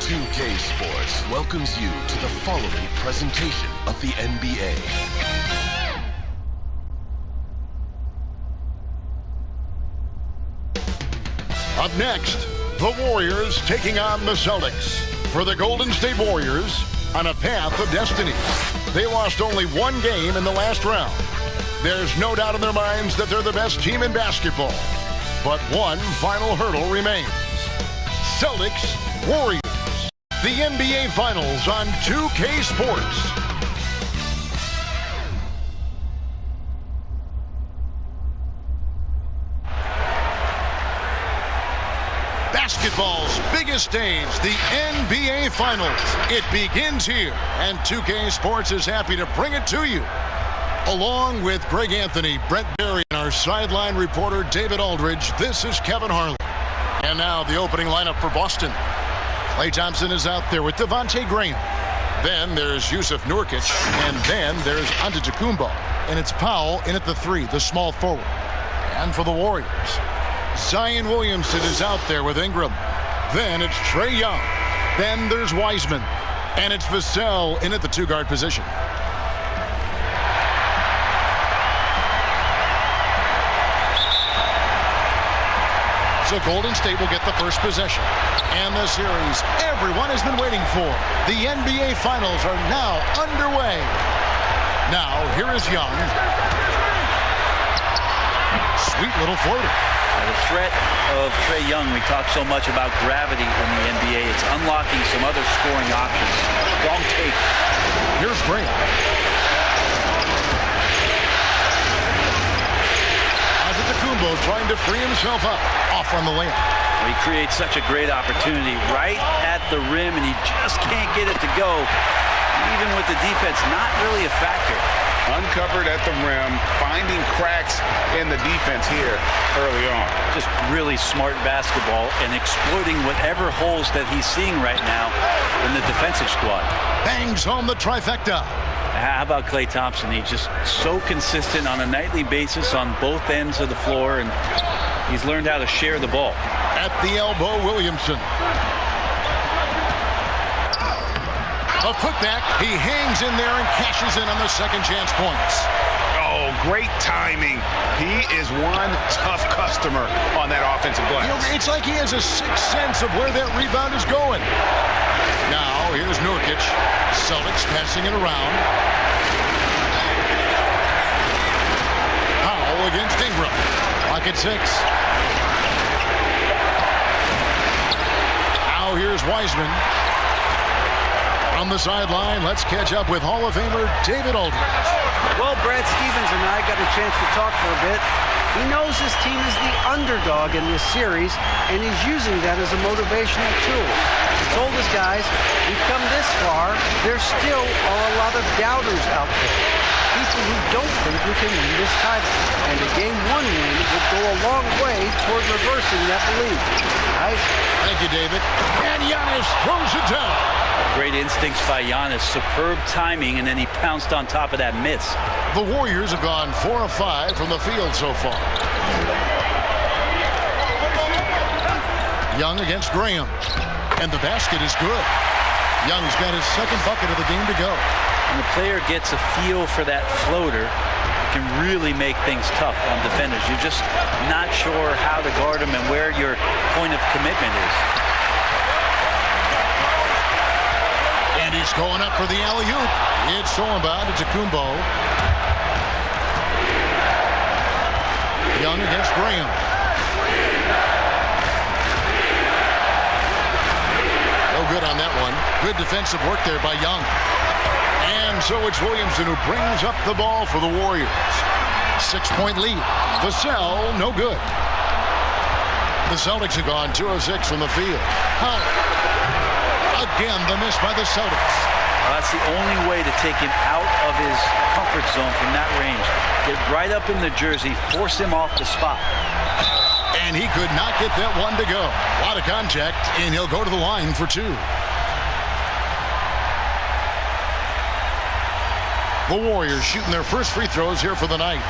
NBA2K Sports welcomes you to the following presentation of the NBA. Up next, the Warriors taking on the Celtics. For the Golden State Warriors, on a path of destiny. They lost only one game in the last round. There's no doubt in their minds that they're the best team in basketball. But one final hurdle remains. Celtics, Warriors. The NBA Finals on 2K Sports. Basketball's biggest stage, the NBA Finals. It begins here, and 2K Sports is happy to bring it to you. Along with Greg Anthony, Brett Berry, and our sideline reporter David Aldridge, this is Kevin Harlan. And now the opening lineup for Boston. Klay Thompson is out there with Devontae Graham. Then there's Yusuf Nurkic, and then there's Antetokounmpo. And it's Powell in at the three, the small forward. And for the Warriors, Zion Williamson is out there with Ingram. Then it's Trae Young. Then there's Wiseman. And it's Vassell in at the two-guard position. So Golden State will get the first possession. And the series everyone has been waiting for. The NBA Finals are now underway. Now, here is Young. Sweet little floater. The threat of Trae Young, we talk so much about gravity in the NBA. It's unlocking some other scoring options. Long take. Here's Graham. Antetokounmpo trying to free himself up. Off on the layup. Well, he creates such a great opportunity right at the rim, and he just can't get it to go. Even with the defense, not really a factor. Uncovered at the rim, finding cracks in the defense here early on. Just really smart basketball and exploiting whatever holes that he's seeing right now in the defensive squad. Bangs home the trifecta. How about Klay Thompson? He's just so consistent on a nightly basis on both ends of the floor, and he's learned how to share the ball. At the elbow, Williamson. A putback. He hangs in there and cashes in on the second chance points. Oh, great timing. He is one tough customer on that offensive glass. You know, it's like he has a sixth sense of where that rebound is going. Now, here's Nurkic. Celtics passing it around. Powell against Ingram. Clock at 6. Now here's Wiseman. On the sideline, let's catch up with Hall of Famer David Aldridge. Well, Brad Stevens and I got a chance to talk for a bit. He knows his team is the underdog in this series, and he's using that as a motivational tool. He told his guys, we've come this far, there still are a lot of doubters out there. People who don't think we can win this title. And a Game 1 win would go a long way toward reversing that belief. Right? Thank you, David. And Giannis throws it down. Great instincts by Giannis. Superb timing, and then he pounced on top of that miss. The Warriors have gone 4 of 5 from the field so far. Young against Graham. And the basket is good. Young's got his second bucket of the game to go. When the player gets a feel for that floater, it can really make things tough on defenders. You're just not sure how to guard them and where your point of commitment is. And he's going up for the alley-oop. It's Antetokounmpo. Young against Graham. No good on that one. Good defensive work there by Young. And so it's Williamson who brings up the ball for the Warriors. 6-point lead. Vassell, no good. The Celtics have gone 2 of 6 from the field. Again, the miss by the Celtics. Well, that's the only way to take him out of his comfort zone from that range. Get right up in the jersey, force him off the spot. And he could not get that one to go. A lot of contact, and he'll go to the line for 2. The Warriors shooting their first free throws here for the night.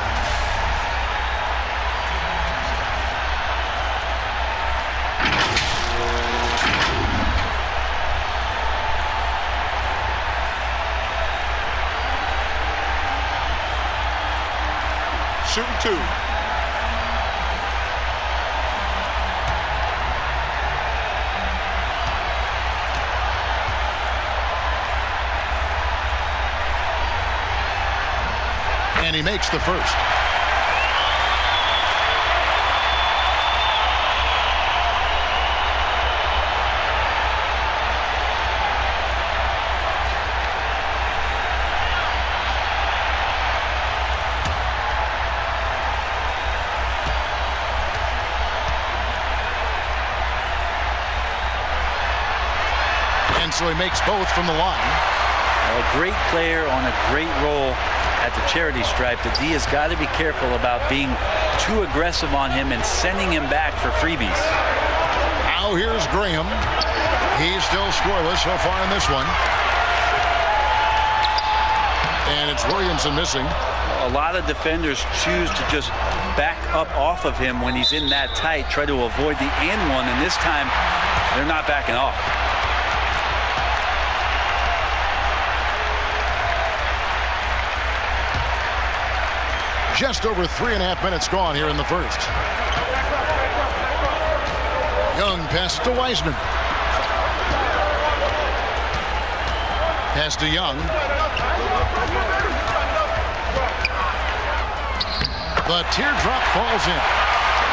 shooting 2. And he makes the first. And so he makes both from the line. A great player on a great role at the charity stripe. The D has got to be careful about being too aggressive on him and sending him back for freebies. Now here's Graham. He's still scoreless so far in this one. And it's Williamson missing. A lot of defenders choose to just back up off of him when he's in that tight, try to avoid the and one, and this time they're not backing off. Just over 3.5 minutes gone here in the first. Young passes to Wiseman. Pass to Young. The teardrop falls in.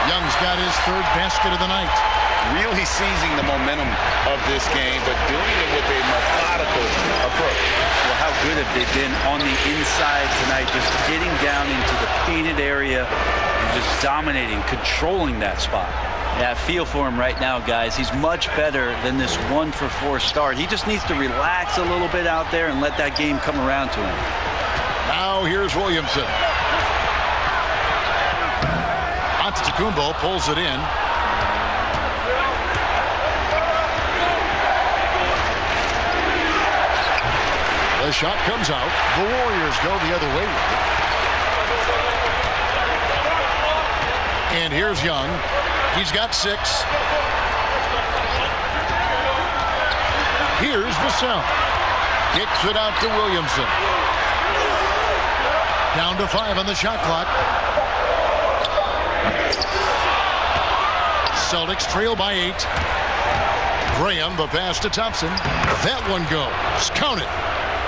Young's got his 3rd basket of the night. Really seizing the momentum of this game, but doing it with a methodical approach. Well, how good have they been on the inside tonight, just getting down into the painted area and just dominating, controlling that spot. Yeah, I feel for him right now, guys. He's much better than this 1-for-4 start. He just needs to relax a little bit out there and let that game come around to him. Now here's Williamson. Antetokounmpo pulls it in. The shot comes out. The Warriors go the other way with it. And here's Young. He's got 6. Here's Vassell. Kicks it out to Williamson. Down to 5 on the shot clock. Celtics trail by 8. Graham, the pass to Thompson. That one goes. Count it.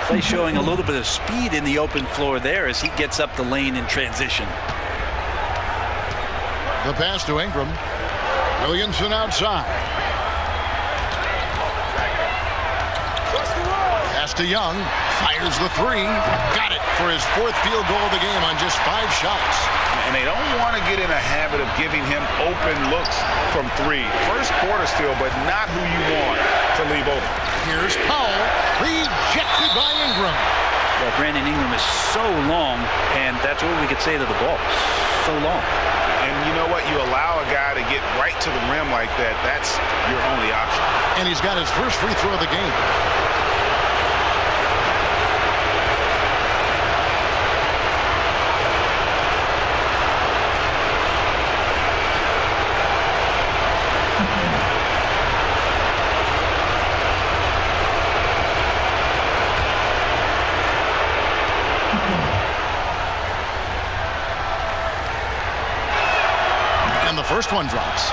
Play showing a little bit of speed in the open floor there as he gets up the lane in transition. The pass to Ingram. Williamson outside. Pass to Young. Fires the 3. Got it for his 4th field goal of the game on just 5 shots. And they don't want to get in a habit of giving him open looks from 3. First quarter still, but not who you want to leave open. Here's Powell. Rejected by Ingram. Well, Brandon Ingram is so long, and that's what we could say to the ball. So long. And you know what? You allow a guy to get right to the rim like that. That's your only option. And he's got his first free throw of the game. First one drops.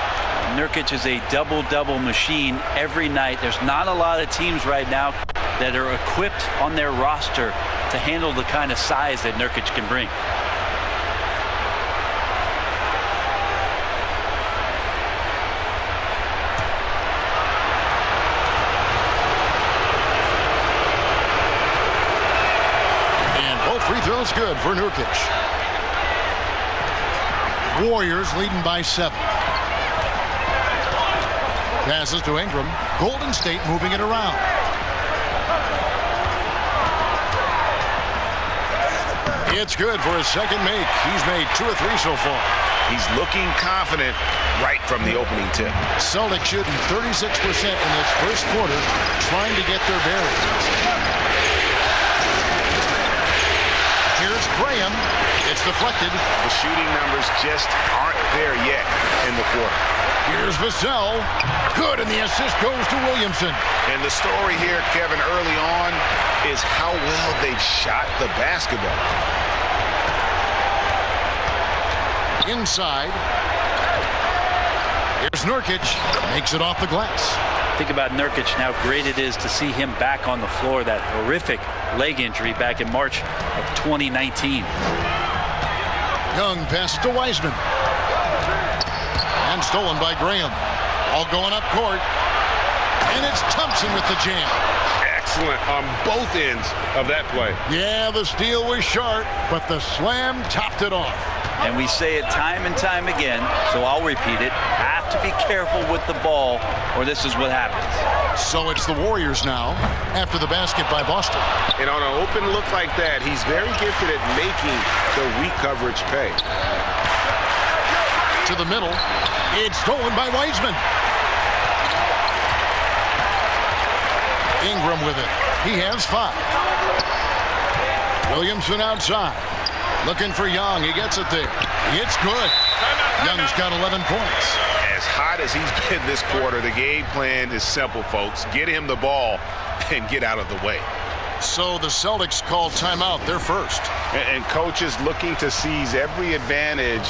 Nurkic is a double-double machine every night. There's not a lot of teams right now that are equipped on their roster to handle the kind of size that Nurkic can bring. And both free throws good for Nurkic. Warriors leading by 7. Passes to Ingram. Golden State moving it around. It's good for his 2nd make. He's made 2 or 3 so far. He's looking confident right from the opening tip. Celtics shooting 36% in this first quarter, trying to get their bearings. Here's Graham. It's deflected. The shooting numbers just aren't there yet in the quarter. Here's Vassell. Good, and the assist goes to Williamson. And the story here, Kevin, early on is how well they've shot the basketball. Inside. Here's Nurkic. Makes it off the glass. Think about Nurkic and how great it is to see him back on the floor. That horrific leg injury back in March of 2019. Young passes to Wiseman. And stolen by Graham. All going up court. And it's Thompson with the jam. Excellent on both ends of that play. Yeah, the steal was sharp, but the slam topped it off. And we say it time and time again, so I'll repeat it. Have to be careful with the ball, or this is what happens. So it's the Warriors now, after the basket by Boston. And on an open look like that, he's very gifted at making the weak coverage pay. To the middle. It's stolen by Wiseman. Ingram with it. He has 5. Williamson outside. Looking for Young. He gets it there. It's good. Young's got 11 points. As hot as he's been this quarter, the game plan is simple, folks. Get him the ball and get out of the way. So the Celtics call timeout. They're first. And coach is looking to seize every advantage,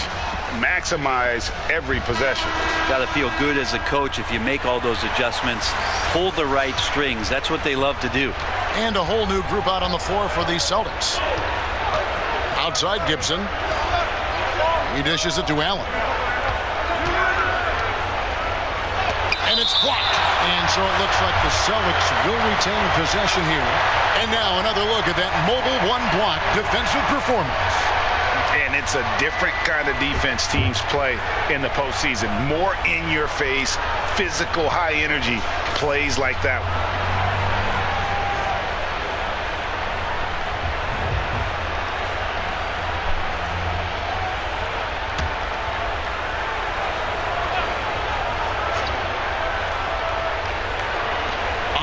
maximize every possession. Got to feel good as a coach if you make all those adjustments, pull the right strings. That's what they love to do. And a whole new group out on the floor for the Celtics. Outside Gibson. He dishes it to Allen. And it's blocked. And so it looks like the Celtics will retain possession here. And now another look at that mobile one-block defensive performance. And it's a different kind of defense teams play in the postseason. More in-your-face, physical, high-energy plays like that one.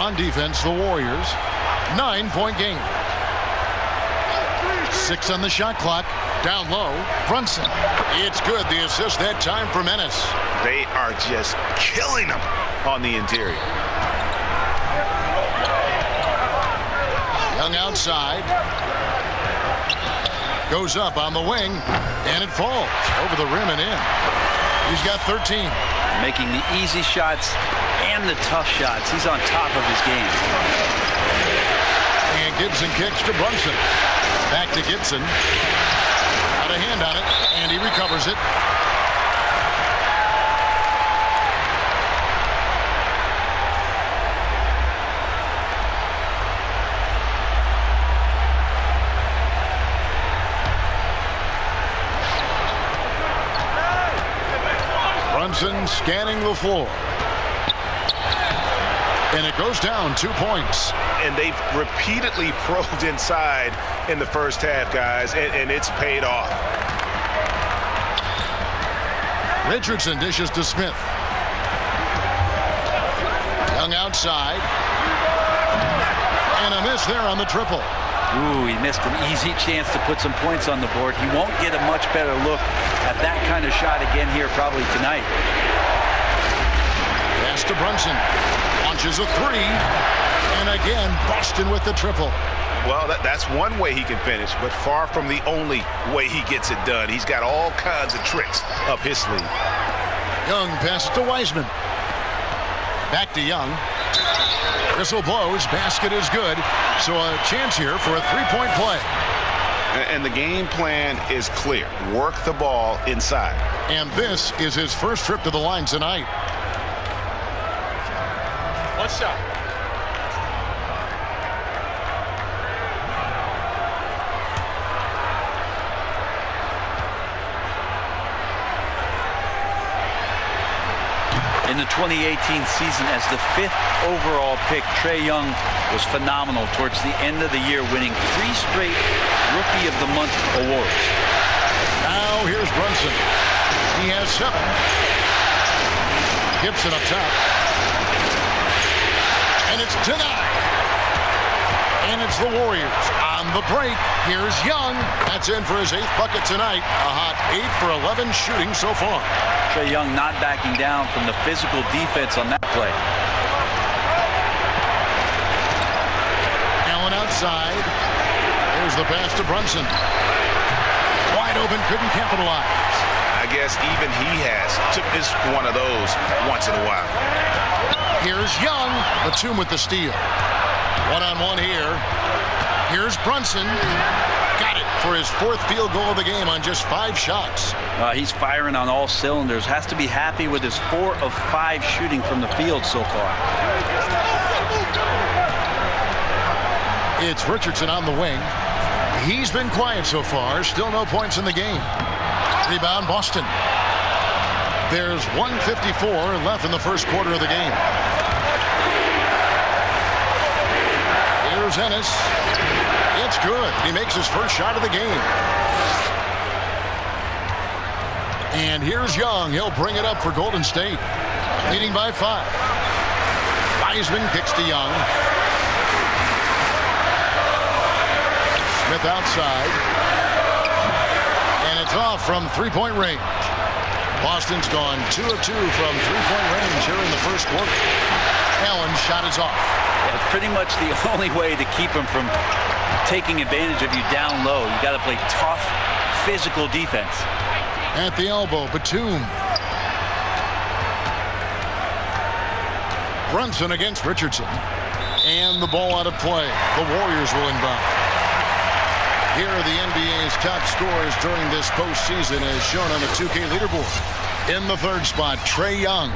On defense, the Warriors, 9-point game. 6 on the shot clock. Down low, Brunson. It's good. The assist that time for Menace. They are just killing them on the interior. Young outside. Goes up on the wing, and it falls over the rim and in. He's got 13. Making the easy shots and the tough shots. He's on top of his game. And Gibson kicks to Brunson. Back to Gibson. Got a hand on it, and he recovers it. Brunson scanning the floor. And it goes down 2 points. And they've repeatedly probed inside in the first half, guys, and it's paid off. Richardson dishes to Smith. Young outside. And a miss there on the triple. Ooh, he missed an easy chance to put some points on the board. He won't get a much better look at that kind of shot again here probably tonight. Pass to Brunson. Launches a 3. And again, Boston with the triple. Well, that's one way he can finish, but far from the only way he gets it done. He's got all kinds of tricks up his sleeve. Young passes to Wiseman. Back to Young. Whistle blows. Basket is good. So a chance here for a 3-point play. And the game plan is clear. Work the ball inside. And this is his first trip to the line tonight. One shot. In the 2018 season, as the 5th overall pick, Trae Young was phenomenal towards the end of the year, winning 3 straight Rookie of the Month awards. Now here's Brunson. He has 7. Gibson up top. And it's denied. And it's the Warriors on the break. Here's Young. That's in for his 8th bucket tonight. A hot 8 for 11 shooting so far. Trae Young not backing down from the physical defense on that play. Allen outside. Here's the pass to Brunson. Wide open, couldn't capitalize. I guess even he has to miss one of those once in a while. Here's Young. Batum with the steal. One-on-one here. Here's Brunson. Got it for his 4th field goal of the game on just 5 shots. He's firing on all cylinders. Has to be happy with his 4 of 5 shooting from the field so far. It's Richardson on the wing. He's been quiet so far. Still no points in the game. Rebound, Boston. There's 1:54 left in the first quarter of the game. Here's Ennis. It's good. He makes his first shot of the game. And here's Young. He'll bring it up for Golden State. Leading by 5. Wiseman kicks to Young. Smith outside. And it's off from 3-point range. Boston's gone 2 of 2 from 3-point range here in the first quarter. Allen's shot is off. Yeah, it's pretty much the only way to keep him from taking advantage of you down low. You got to play tough, physical defense. At the elbow, Batum. Brunson against Richardson. And the ball out of play. The Warriors will inbound. Here are the NBA's top scorers during this postseason as shown on the 2K leaderboard. In the 3rd spot, Trae Young.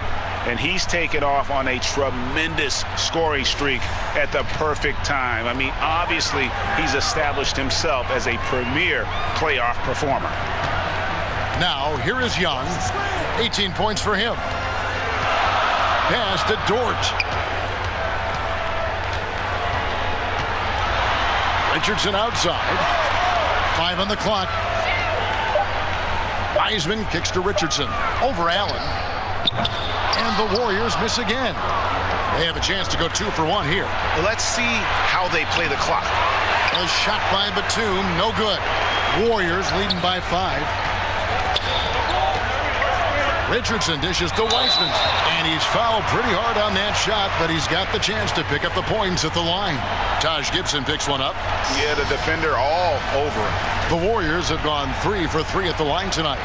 And he's taken off on a tremendous scoring streak at the perfect time. I mean, obviously, he's established himself as a premier playoff performer. Now, here is Young. 18 points for him. Pass to Dort. Richardson outside. 5 on the clock. Wiseman kicks to Richardson. Over Allen. And the Warriors miss again. They have a chance to go 2 for 1 here. Let's see how they play the clock. A shot by Batum. No good. Warriors leading by 5. Richardson dishes to Wiseman. And he's fouled pretty hard on that shot, but he's got the chance to pick up the points at the line. Taj Gibson picks one up. Yeah, the defender all over him. The Warriors have gone 3 for 3 at the line tonight.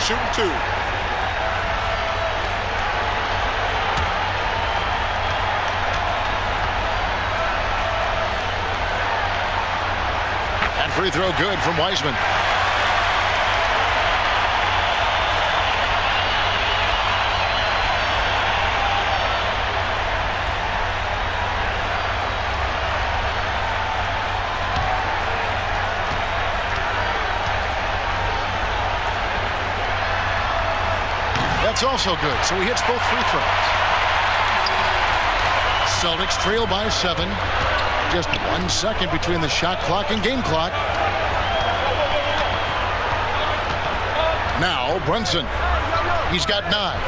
Shooting 2. That free throw good from Wiseman. That's also good, so he hits both free throws. Celtics trail by 7. Just 1 second between the shot clock and game clock. Now Brunson. He's got 9.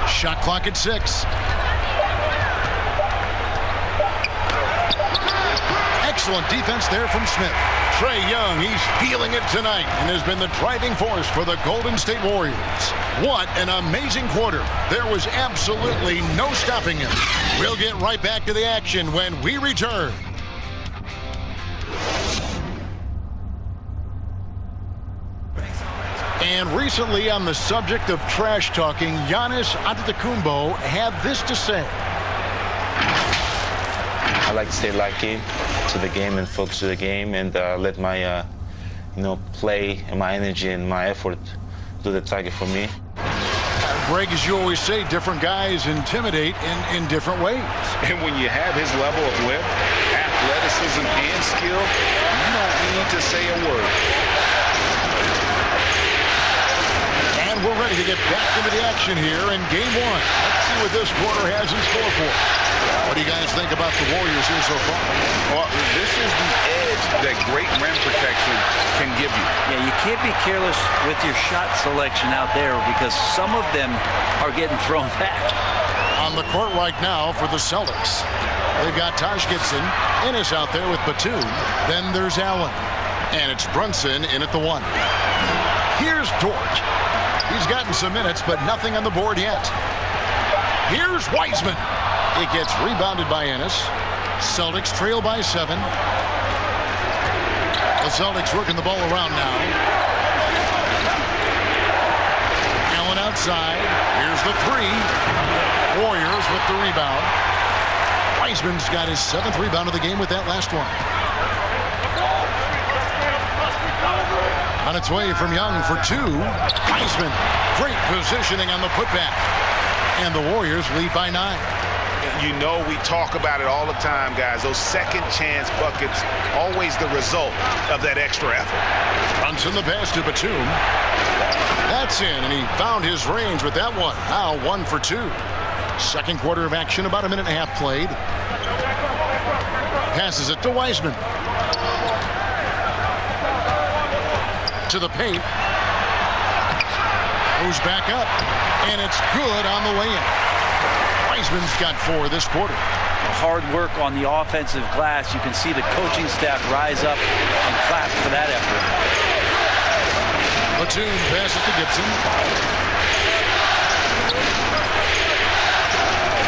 Shot clock at 6. Excellent defense there from Smith. Trae Young, he's feeling it tonight and has been the driving force for the Golden State Warriors. What an amazing quarter. There was absolutely no stopping him. We'll get right back to the action when we return. And recently, on the subject of trash talking, Giannis Antetokounmpo had this to say. I like to stay locked in to the game and focus to the game and let my, play and my energy and my effort do the target for me. Greg, as you always say, different guys intimidate in different ways. And when you have his level of whip, athleticism, and skill, you don't need to say a word. And we're ready to get back into the action here in Game 1. Let's see what this quarter has in store for us. What do you guys think about the Warriors here so far? Well, this is the edge that great rim protection can give you. Yeah, you can't be careless with your shot selection out there because some of them are getting thrown back. on the court right now for the Celtics. They've got Taj Gibson, Ennis out there with Batum. Then there's Allen. And it's Brunson in at the 1. Here's Dort. He's gotten some minutes, but nothing on the board yet. Here's Wiseman. It gets rebounded by Ennis. Celtics trail by 7. The Celtics working the ball around now. Allen outside. Here's the 3. Warriors with the rebound. Wiseman's got his 7th rebound of the game with that last one. On its way from Young for 2. Wiseman. Great positioning on the putback. And the Warriors lead by 9. You know, we talk about it all the time, guys. Those second chance buckets, always the result of that extra effort. Brunson the pass to Batum. That's in, and he found his range with that one. Now 1 for 2. Second quarter of action, about a minute and a half played. Passes it to Wiseman. To the paint. Goes back up. And it's good on the way in. Wiseman's got 4 this quarter. Hard work on the offensive glass. You can see the coaching staff rise up and clap for that effort. Batum passes to Gibson.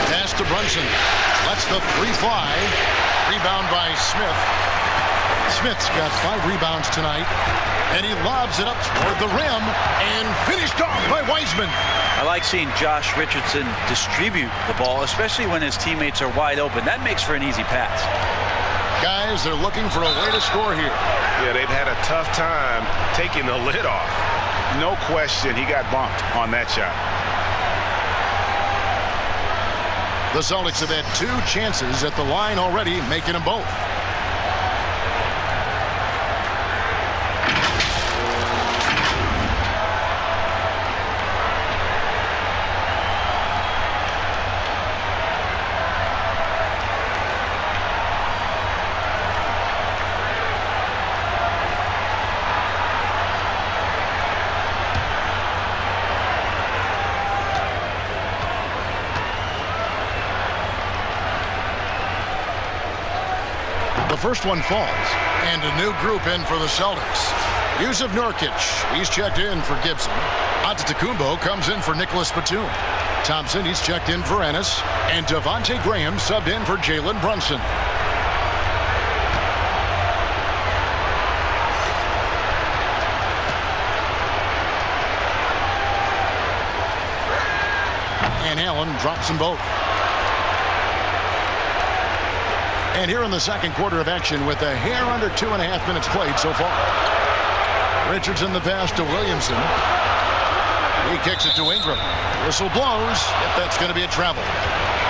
Pass to Brunson. Lets the 3 fly. Rebound by Smith. Smith's got 5 rebounds tonight. And he lobs it up toward the rim and finished off by Wiseman. I like seeing Josh Richardson distribute the ball, especially when his teammates are wide open. That makes for an easy pass. Guys, they're looking for a way to score here. Yeah, they've had a tough time taking the lid off. No question, he got bumped on that shot. The Celtics have had 2 chances at the line already, making them both. First one falls, and a new group in for the Celtics. Yusuf Nurkic, he's checked in for Gibson. Antetokounmpo comes in for Nicholas Batum. Thompson, he's checked in for Ennis. And Devontae Graham subbed in for Jalen Brunson. And Allen drops them both. And here in the second quarter of action with a hair under 2.5 minutes played so far. Richardson the pass to Williamson. He kicks it to Ingram. Whistle blows. Yep, that's going to be a travel.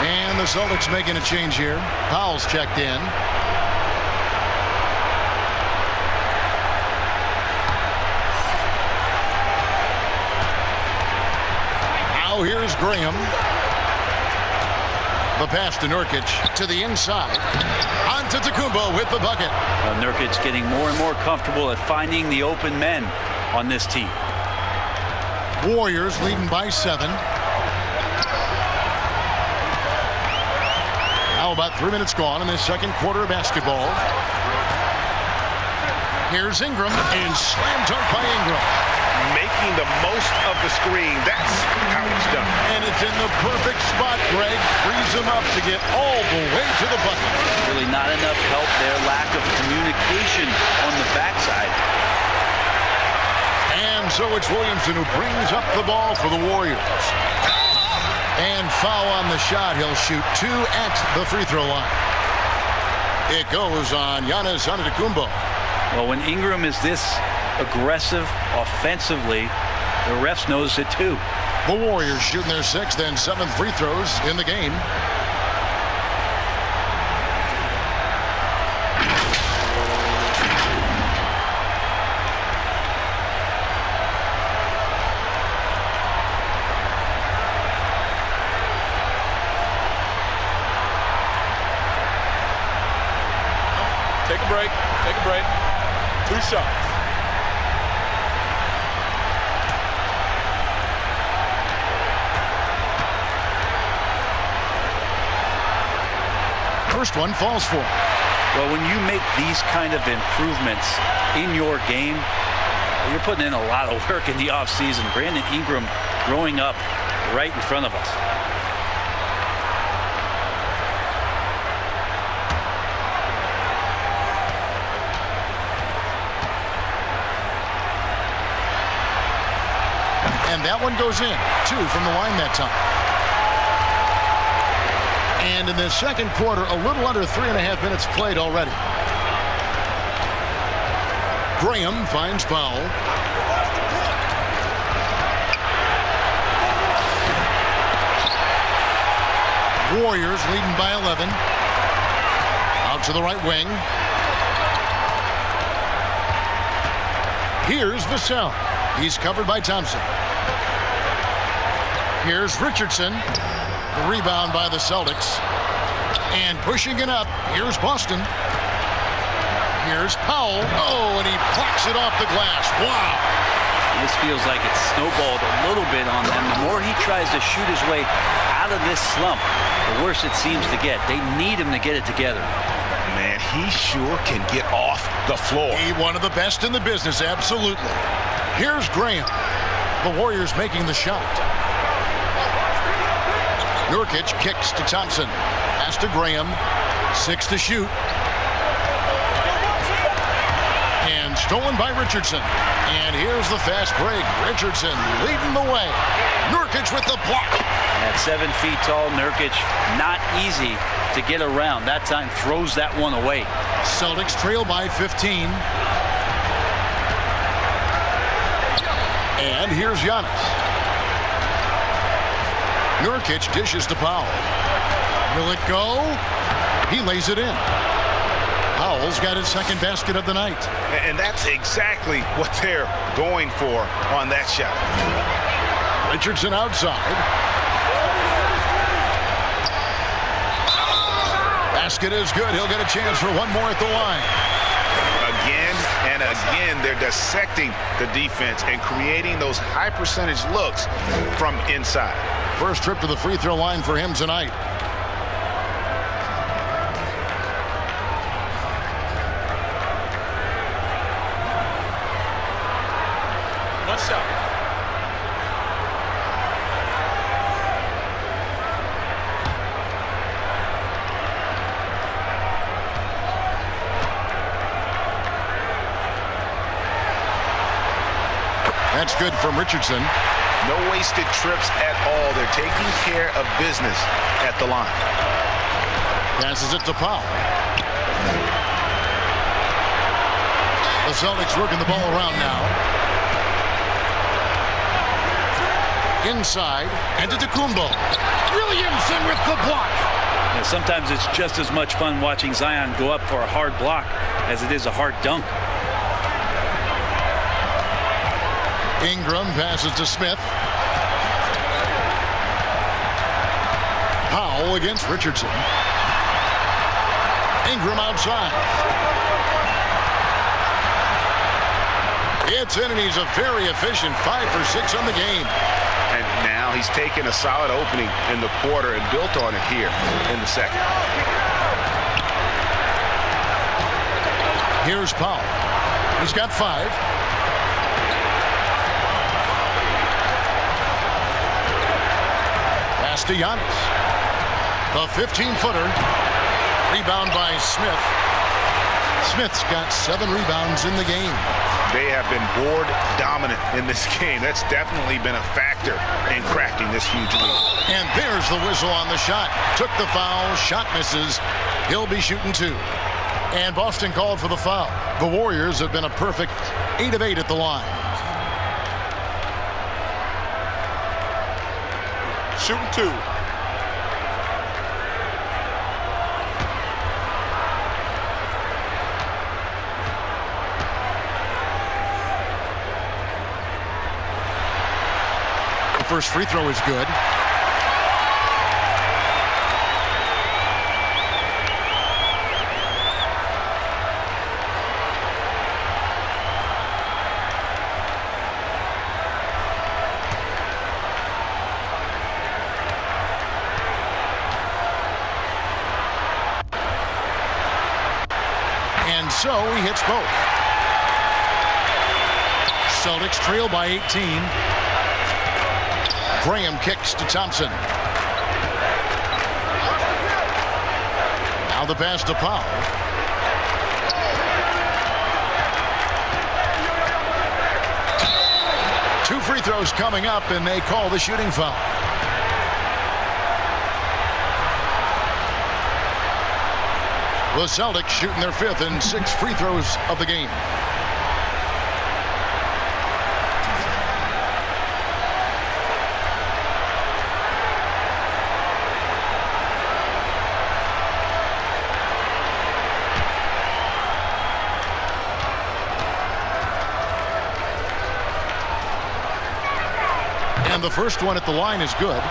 And the Celtics making a change here. Powell's checked in. Now here's Graham. The pass to Nurkic to the inside. Antetokounmpo with the bucket. Nurkic getting more and more comfortable at finding the open men on this team. Warriors leading by 7. Now about 3 minutes gone in this second quarter of basketball. Here's Ingram and slam dunk by Ingram. Making the most of the screen. That's how it's done. And it's in the perfect spot, Greg. Frees him up to get all the way to the bucket. Really not enough help there. Lack of communication on the backside. And so it's Williamson who brings up the ball for the Warriors. And foul on the shot. He'll shoot 2 at the free throw line. It goes on Giannis Antetokounmpo. Well, when Ingram is this aggressive offensively, the refs notice it too. The Warriors shooting their 6th and 7th free throws in the game. Take a break. Take a break. 2 shots. first one falls for him. Well, when you make these kind of improvements in your game, you're putting in a lot of work in the offseason. Brandon Ingram growing up right in front of us. And that one goes in. 2 from the line that time. And in the second quarter, a little under 3.5 minutes played already. Graham finds Powell. Warriors leading by 11. Out to the right wing. Here's Vassell. He's covered by Thompson. Here's Richardson. The rebound by the Celtics. And pushing it up, here's Boston. Here's Powell. Oh, and he blocks it off the glass. Wow. This feels like it's snowballed a little bit on them. The more he tries to shoot his way out of this slump, the worse it seems to get. They need him to get it together. Man, he sure can get off the floor. He's one of the best in the business, absolutely. Here's Graham. The Warriors making the shot. Nurkic kicks to Thompson. Pass to Graham. 6 to shoot. And stolen by Richardson. And here's the fast break. Richardson leading the way. Nurkic with the block. At 7 feet tall, Nurkic, not easy to get around. That time throws that one away. Celtics trail by 15. And here's Giannis. Nurkic dishes to Powell. Will it go? He lays it in. Powell's got his second basket of the night. And that's exactly what they're going for on that shot. Richardson outside. Basket is good. He'll get a chance for one more at the line. Again and again, they're dissecting the defense and creating those high percentage looks from inside. First trip to the free throw line for him tonight. One shot. That's good from Richardson. No wasted trips at all. They're taking care of business at the line. Passes it to Powell. The Celtics working the ball around now. Inside, and to Tecumbo. Williamson with the block. And sometimes it's just as much fun watching Zion go up for a hard block as it is a hard dunk. Ingram passes to Smith. Powell against Richardson. Ingram outside. It's in, and he's a very efficient 5 for 6 on the game. And now he's taken a solid opening in the quarter and built on it here in the second. Here's Powell. He's got 5. Pass to Giannis. The 15-footer. Rebound by Smith. Smith's got 7 rebounds in the game. They have been board dominant in this game. That's definitely been a factor in cracking this huge lead. And there's the whistle on the shot. Took the foul. Shot misses. He'll be shooting 2. And Boston called for the foul. The Warriors have been a perfect 8 of 8 at the line. Shooting 2. The first free throw is good. so he hits both. Celtics trail by 18. Graham kicks to Thompson. Now the pass to Powell. Two free throws coming up, and they call the shooting foul. The Celtics shooting their 5th and 6th free throws of the game. And the first one at the line is good.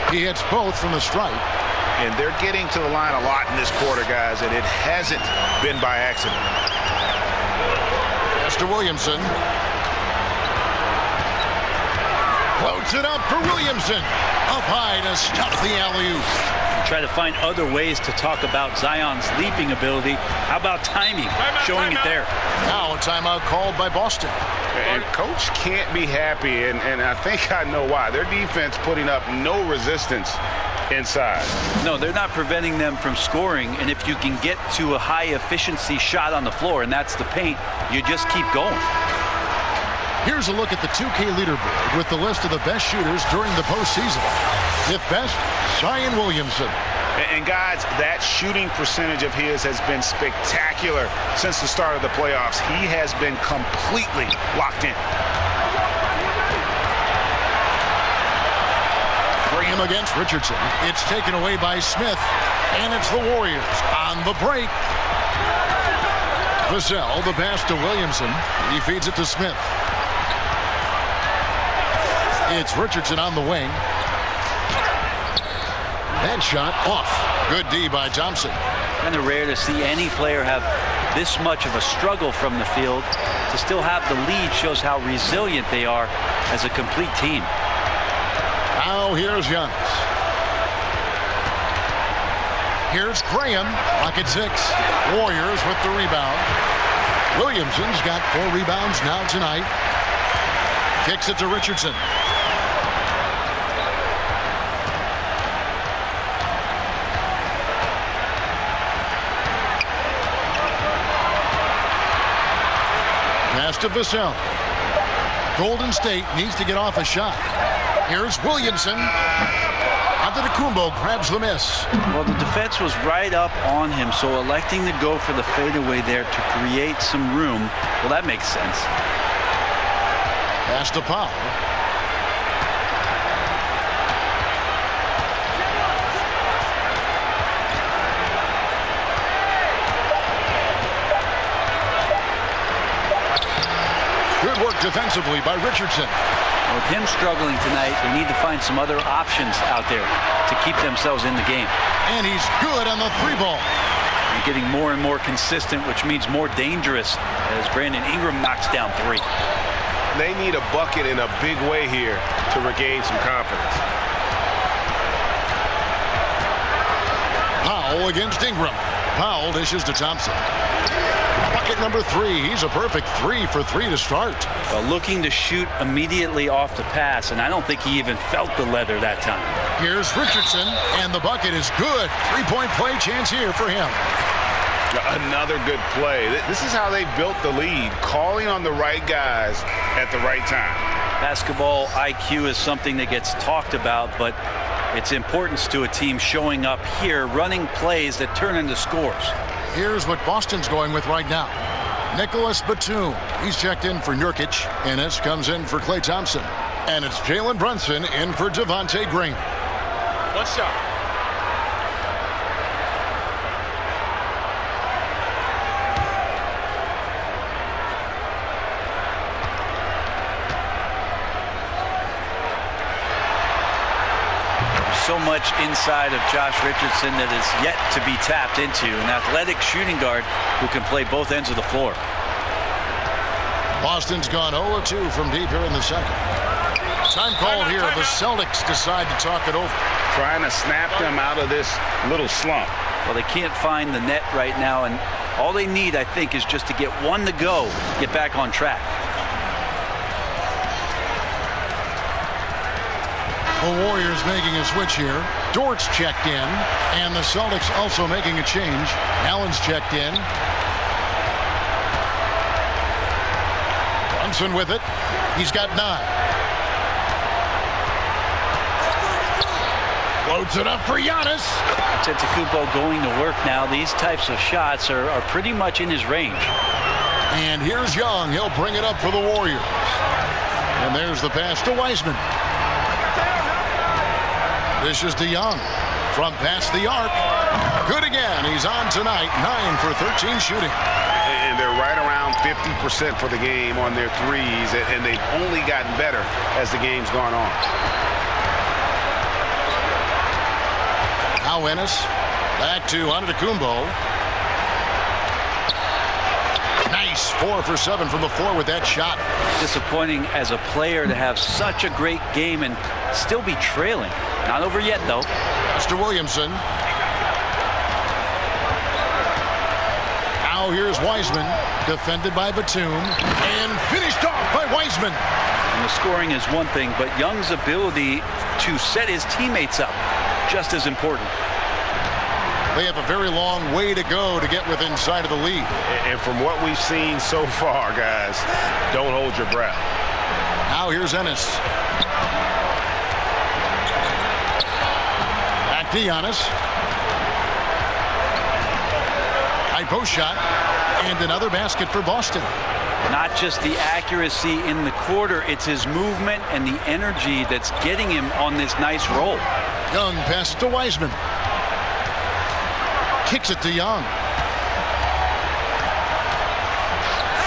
He hits both from the stripe. And they're getting to the line a lot in this quarter, guys, and it hasn't been by accident. Pass to Williamson. Floats it up for Williamson. Up high to stop the alley-oop. Try to find other ways to talk about Zion's leaping ability. How about timing? Showing it there. Now a timeout called by Boston. And coach can't be happy, and I think I know why. Their defense putting up no resistance inside. No, they're not preventing them from scoring, and if you can get to a high efficiency shot on the floor, and that's the paint, you just keep going. Here's a look at the 2K leaderboard with the list of the best shooters during the postseason. Fifth best, Zion Williamson. And guys, that shooting percentage of his has been spectacular since the start of the playoffs. He has been completely locked in. Graham against Richardson. It's taken away by Smith, and it's the Warriors on the break. Vassell, the pass to Williamson. He feeds it to Smith. It's Richardson on the wing. That shot off. Good D by Thompson. Kind of rare to see any player have this much of a struggle from the field. To still have the lead shows how resilient they are as a complete team. Now here's Giannis. Here's Graham. Rocket 6. Warriors with the rebound. Williamson's got 4 rebounds now tonight. Kicks it to Richardson. Pass to Vassell. Golden State needs to get off a shot. Here's Williamson. Antetokounmpo grabs the miss. Well, the defense was right up on him, so electing to go for the fadeaway there to create some room, well, that makes sense. Pass to Powell. Good work defensively by Richardson. With him struggling tonight, they need to find some other options out there to keep themselves in the game. And he's good on the 3-ball. He's getting more and more consistent, which means more dangerous as Brandon Ingram knocks down 3. They need a bucket in a big way here to regain some confidence. Powell against Ingram. Powell dishes to Thompson. Bucket number 3. He's a perfect 3 for 3 to start. Well, looking to shoot immediately off the pass, and I don't think he even felt the leather that time. Here's Richardson, and the bucket is good. 3-point play chance here for him. Another good play. This is how they built the lead, calling on the right guys at the right time. Basketball IQ is something that gets talked about, but its importance to a team showing up here, running plays that turn into scores. Here's what Boston's going with right now. Nicholas Batum. He's checked in for Nurkic. Ennis comes in for Klay Thompson. And it's Jalen Brunson in for Devontae Graham. One shot. so much inside of Josh Richardson that is yet to be tapped into. An athletic shooting guard who can play both ends of the floor. Boston's gone 0-2 from deep here in the second. Time called here. The Celtics decide to talk it over. Trying to snap them out of this little slump. Well, they can't find the net right now, and all they need, I think, is just to get one to go, get back on track. The Warriors making a switch here. Dort's checked in, and the Celtics also making a change. Allen's checked in. Brunson with it. He's got 9. Loads it up for Giannis. Antetokounmpo going to work now. These types of shots are pretty much in his range. And here's Young. He'll bring it up for the Warriors. And there's the pass to Wiseman. This is to Young. From past the arc. Good again. He's on tonight. 9 for 13 shooting. And they're right around 50% for the game on their threes. And they've only gotten better as the game's gone on. Now Ennis. Back to Antetokounmpo. Nice. 4 for 7 from the floor with that shot. Disappointing as a player to have such a great game and still be trailing. Not over yet, though. Mr. Williamson. Now here's Wiseman. Defended by Batum. And finished off by Wiseman. And the scoring is one thing, but Young's ability to set his teammates up, just as important. They have a very long way to go to get within sight of the lead. And from what we've seen so far, guys, don't hold your breath. Now here's Ennis. Back to Giannis. High post shot. And another basket for Boston. Not just the accuracy in the quarter, it's his movement and the energy that's getting him on this nice roll. Young passes to Wiseman. Kicks it to Young.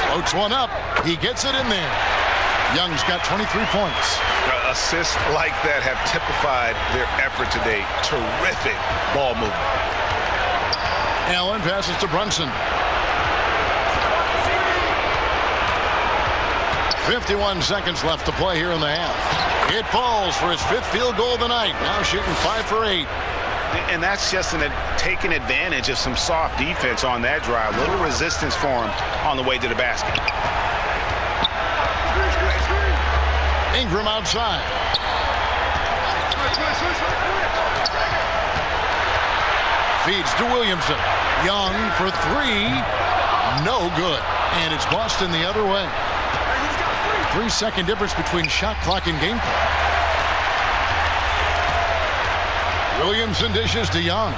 Floats one up. He gets it in there. Young's got 23 points. Assists like that have typified their effort today. Terrific ball movement. Allen passes to Brunson. 51 seconds left to play here in the half. It falls for his 5th field goal of the night. Now shooting 5 for 8. And that's just taking advantage of some soft defense on that drive. Little resistance for him on the way to the basket. Ingram outside. Feeds to Williamson. Young for 3. No good. And it's Boston the other way. 3-second difference between shot clock and game clock. Williamson dishes to Young.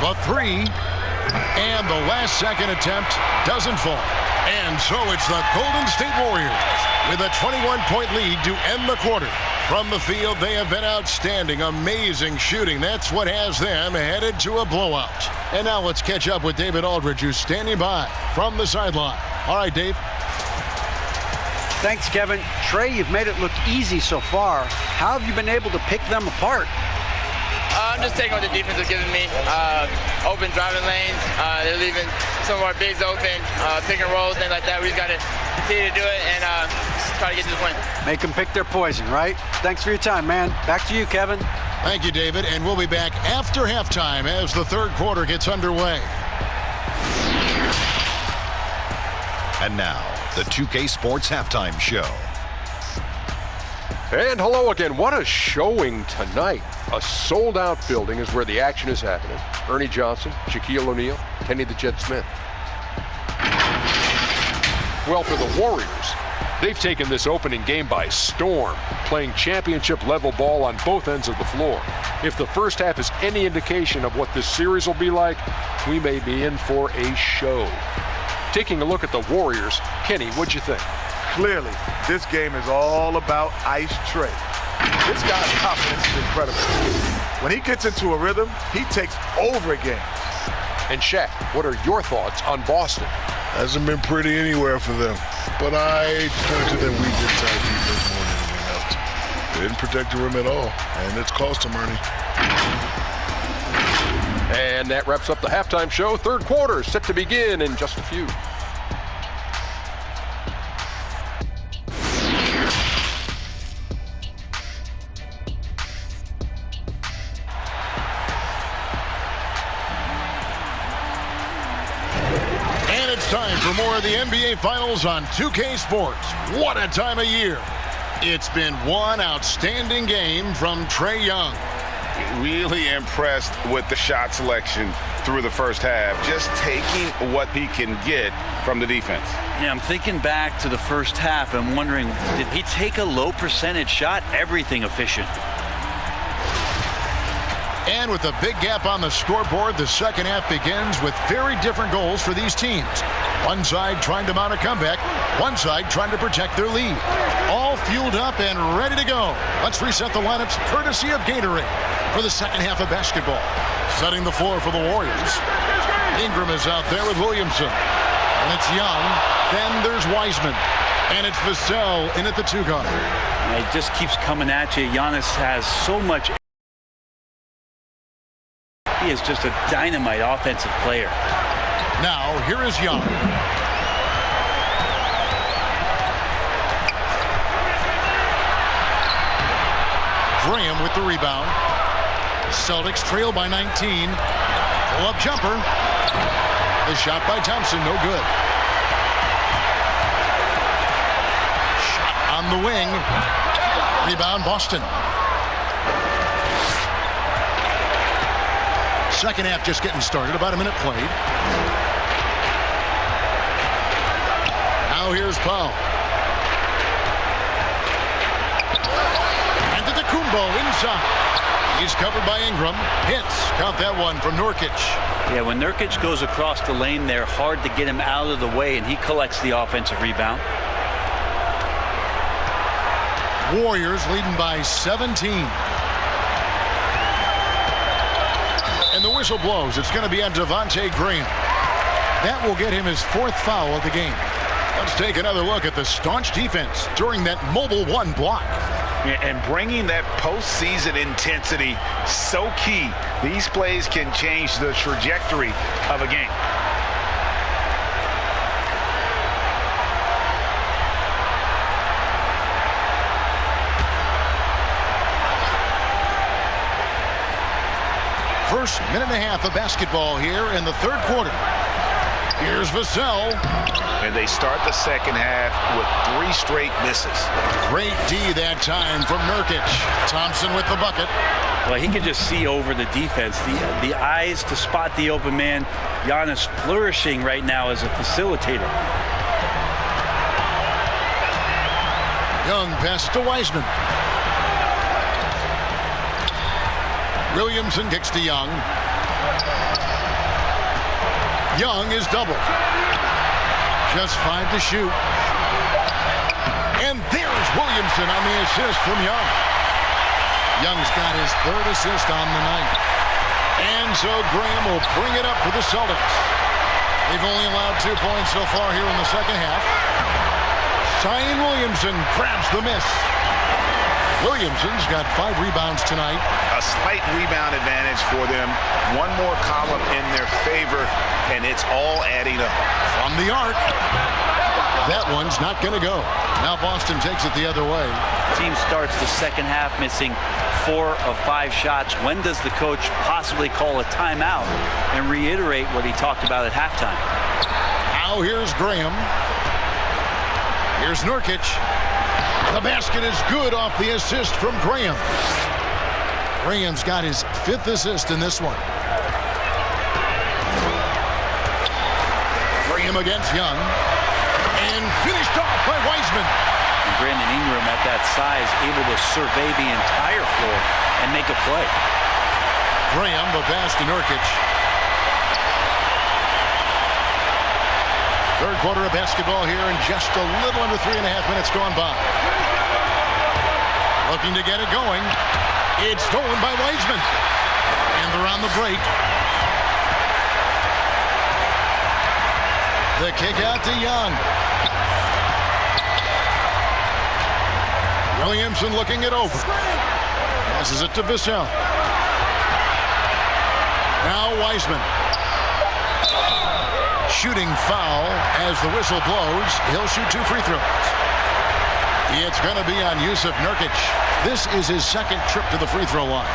The 3. And the last second attempt doesn't fall. And so it's the Golden State Warriors with a 21-point lead to end the quarter. From the field, they have been outstanding. Amazing shooting. That's what has them headed to a blowout. And now let's catch up with David Aldridge, who's standing by from the sideline. All right, Dave. Thanks, Kevin. Trey, you've made it look easy so far. How have you been able to pick them apart? I'm just taking what the defense is giving me. Open driving lanes. They're leaving some of our bigs open. Pick and rolls, things like that. We just got to continue to do it and try to get this win. Make them pick their poison, right? Thanks for your time, man. Back to you, Kevin. Thank you, David. And we'll be back after halftime as the third quarter gets underway. And now, the 2K Sports Halftime Show. And hello again. What a showing tonight. A sold-out building is where the action is happening. Ernie Johnson, Shaquille O'Neal, Kenny the Jet Smith. Well, for the Warriors, they've taken this opening game by storm, playing championship-level ball on both ends of the floor. If the first half is any indication of what this series will be like, we may be in for a show. Taking a look at the Warriors, Kenny, what'd you think? Clearly, this game is all about Ice Trey. This guy's confidence is incredible. When he gets into a rhythm, he takes over games. And Shaq, what are your thoughts on Boston? Hasn't been pretty anywhere for them. But I point to their weak inside defense more than anything else. They didn't protect the rim at all, and it's cost them, Ernie. And that wraps up the halftime show. Third quarter set to begin in just a few. Time for more of the NBA Finals on 2K Sports. What a time of year. It's been one outstanding game from Trae Young. Really impressed with the shot selection through the first half. Just taking what he can get from the defense. Yeah, I'm thinking back to the first half. I'm wondering, did he take a low percentage shot? Everything efficient. And with a big gap on the scoreboard, the second half begins with very different goals for these teams. One side trying to mount a comeback, one side trying to protect their lead. All fueled up and ready to go. Let's reset the lineups courtesy of Gatorade for the second half of basketball. Setting the floor for the Warriors. Ingram is out there with Williamson. And it's Young. Then there's Wiseman. And it's Vassell in at the 2 guard. It just keeps coming at you. Giannis has so much. He is just a dynamite offensive player. Now, here is Young. Graham with the rebound. Celtics trail by 19. Pull-up jumper. The shot by Thompson, no good. Shot on the wing. Rebound, Boston. Second half just getting started, about a minute played. Now here's Powell. And to the Kumbo inside. He's covered by Ingram. Hits. Count that one from Nurkic. Yeah, when Nurkic goes across the lane, they're hard to get him out of the way, and he collects the offensive rebound. Warriors leading by 17. And the whistle blows. It's going to be on Devontae Graham. That will get him his 4th foul of the game. Let's take another look at the staunch defense during that mobile 1 block. And bringing that postseason intensity, so key. These plays can change the trajectory of a game. First minute and a half of basketball here in the third quarter. Here's Vassell. And they start the second half with 3 straight misses. Great D that time from Nurkic. Thompson with the bucket. Well, he can just see over the defense. The eyes to spot the open man. Giannis flourishing right now as a facilitator. Young pass to Wiseman. Williamson kicks to Young. Young is doubled. Just 5 to shoot. And there's Williamson on the assist from Young. Young's got his 3rd assist on the night. And so Graham will bring it up for the Celtics. They've only allowed 2 points so far here in the second half. Zion Williamson grabs the miss. Williamson's got 5 rebounds tonight. A slight rebound advantage for them. One more column in their favor, and it's all adding up. From the arc. That one's not going to go. Now Boston takes it the other way. Team starts the second half missing 4 of 5 shots. When does the coach possibly call a timeout and reiterate what he talked about at halftime? Now here's Graham. Here's Nurkic. The basket is good off the assist from Graham. Graham's got his 5th assist in this one. Graham against Young. And finished off by Wiseman. And Brandon Ingram at that size able to survey the entire floor and make a play. Graham, the pass to Nurkic. Third quarter of basketball here, and just a little under 3.5 minutes gone by. Looking to get it going. It's stolen by Wiseman. And they're on the break. The kick out to Young. Williamson looking it over. Passes it to Bissell. Now Wiseman. Shooting foul as the whistle blows. He'll shoot 2 free throws. It's going to be on Yusuf Nurkic. This is his second trip to the free throw line.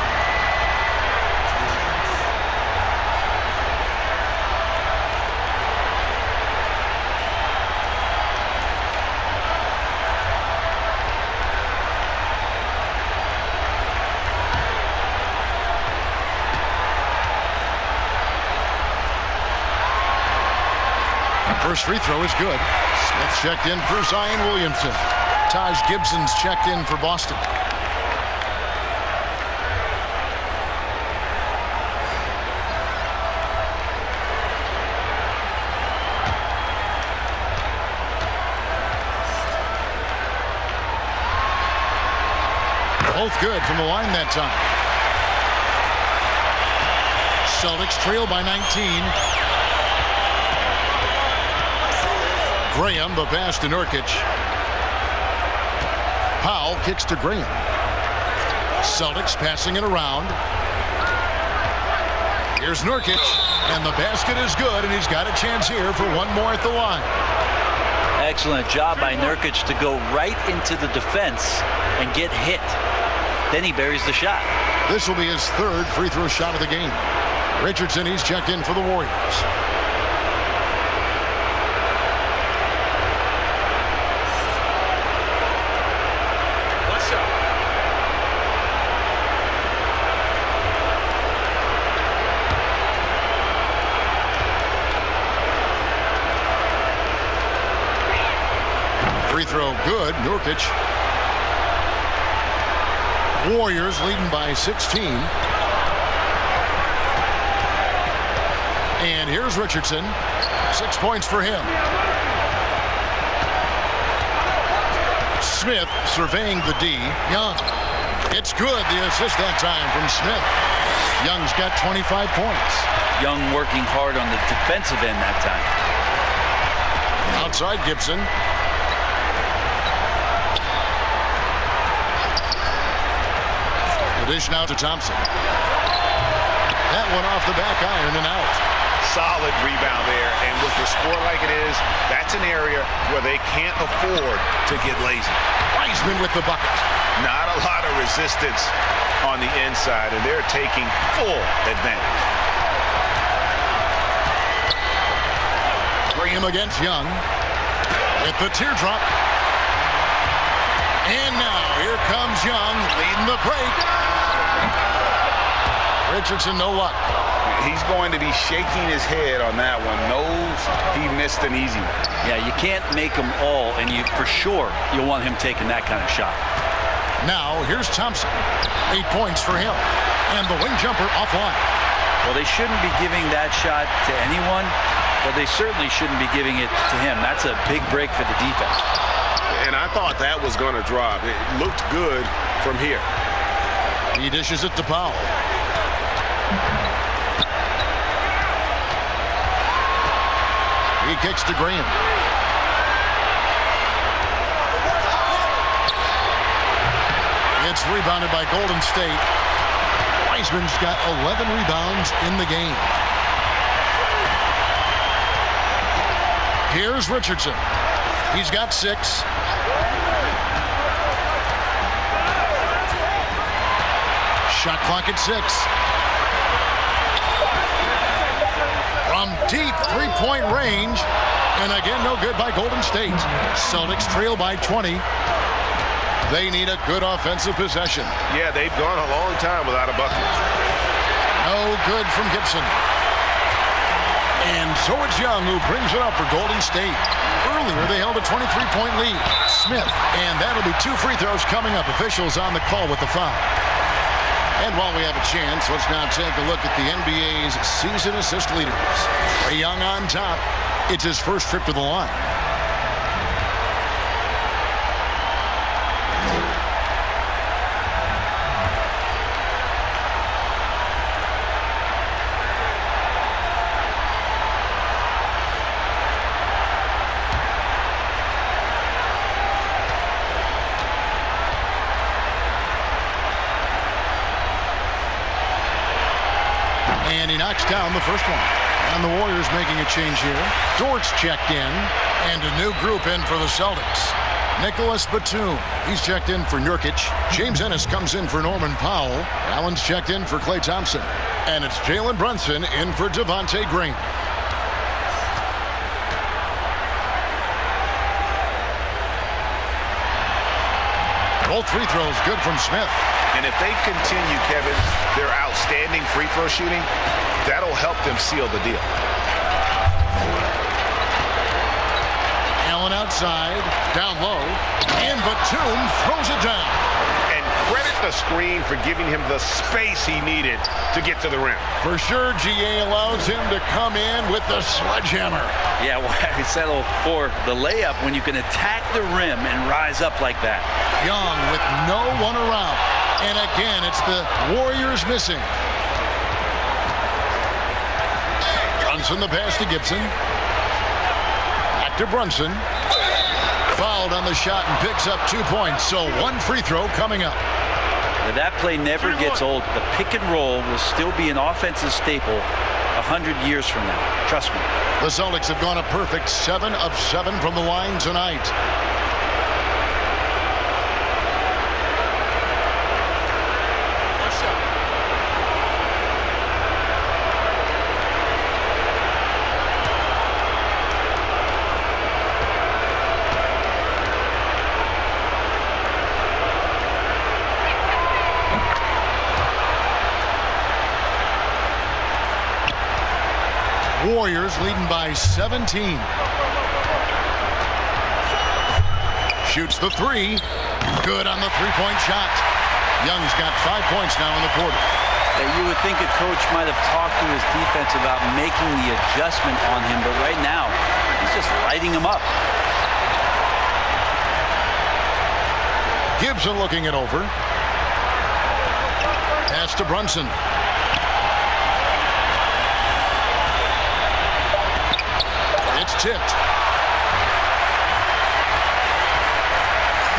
First free throw is good. Smith checked in for Zion Williamson. Taj Gibson's checked in for Boston. Both good from the line that time. Celtics trail by 19. Graham, the pass to Nurkic. Powell kicks to Graham. Celtics passing it around. Here's Nurkic, and the basket is good, and he's got a chance here for one more at the line. Excellent job by Nurkic to go right into the defense and get hit. Then he buries the shot. This will be his third free throw shot of the game. Richardson, he's checked in for the Warriors. Free throw good. Nurkic. Warriors leading by 16. And here's Richardson. 6 points for him. Smith surveying the D. Young. It's good. The assist that time from Smith. Young's got 25 points. Young working hard on the defensive end that time. Outside Gibson. Dish now to Thompson. That one off the back iron and out. Solid rebound there, and with the score like it is, that's an area where they can't afford to get lazy. Wiseman with the bucket. Not a lot of resistance on the inside, and they're taking full advantage. Graham against Young. With the teardrop. And now here comes Young leading the break. Richardson, no luck. He's going to be shaking his head on that one. Knows he missed an easy one. Yeah, you can't make them all, and you for sure you'll want him taking that kind of shot. Now here's Thompson. 8 points for him. And the wing jumper offline. Well, they shouldn't be giving that shot to anyone, but they certainly shouldn't be giving it to him. That's a big break for the defense. And I thought that was going to drop. It looked good from here. He dishes it to Powell. He kicks to Graham. It's rebounded by Golden State. Wiseman's got 11 rebounds in the game. Here's Richardson. He's got 6. Shot clock at 6. From deep three-point range. And again, no good by Golden State. Celtics trail by 20. They need a good offensive possession. Yeah, they've gone a long time without a bucket. No good from Gibson. And so it's Young who brings it up for Golden State. Earlier, they held a 23-point lead. Smith, and that'll be 2 free throws coming up. Officials on the call with the foul. And while we have a chance, let's now take a look at the NBA's season assist leaders. Trae Young on top. It's his first trip to the line. And he knocks down the first one. And the Warriors making a change here. Dort's checked in. And a new group in for the Celtics. Nicholas Batum. He's checked in for Nurkic. James Ennis comes in for Norman Powell. Allen's checked in for Klay Thompson. And it's Jalen Brunson in for Devontae Green. Both free throws good from Smith. And if they continue, Kevin, their outstanding free throw shooting, that'll help them seal the deal. Allen outside, down low, and Batum throws it down. And credit the screen for giving him the space he needed to get to the rim. For sure, GA allows him to come in with the sledgehammer. Yeah, why settle for the layup when you can attack the rim and rise up like that? Young with no one around. And again, it's the Warriors missing. Brunson the pass to Gibson. Back to Brunson. Fouled on the shot and picks up 2 points. So one free throw coming up. Now that play never gets old. The pick and roll will still be an offensive staple 100 years from now. Trust me. The Celtics have gone a perfect 7 of 7 from the line tonight. Warriors leading by 17. Shoots the three. Good on the three-point shot. Young's got 5 points now in the quarter. You would think a coach might have talked to his defense about making the adjustment on him, but right now he's just lighting him up. Gibson looking it over. Pass to Brunson. It's tipped.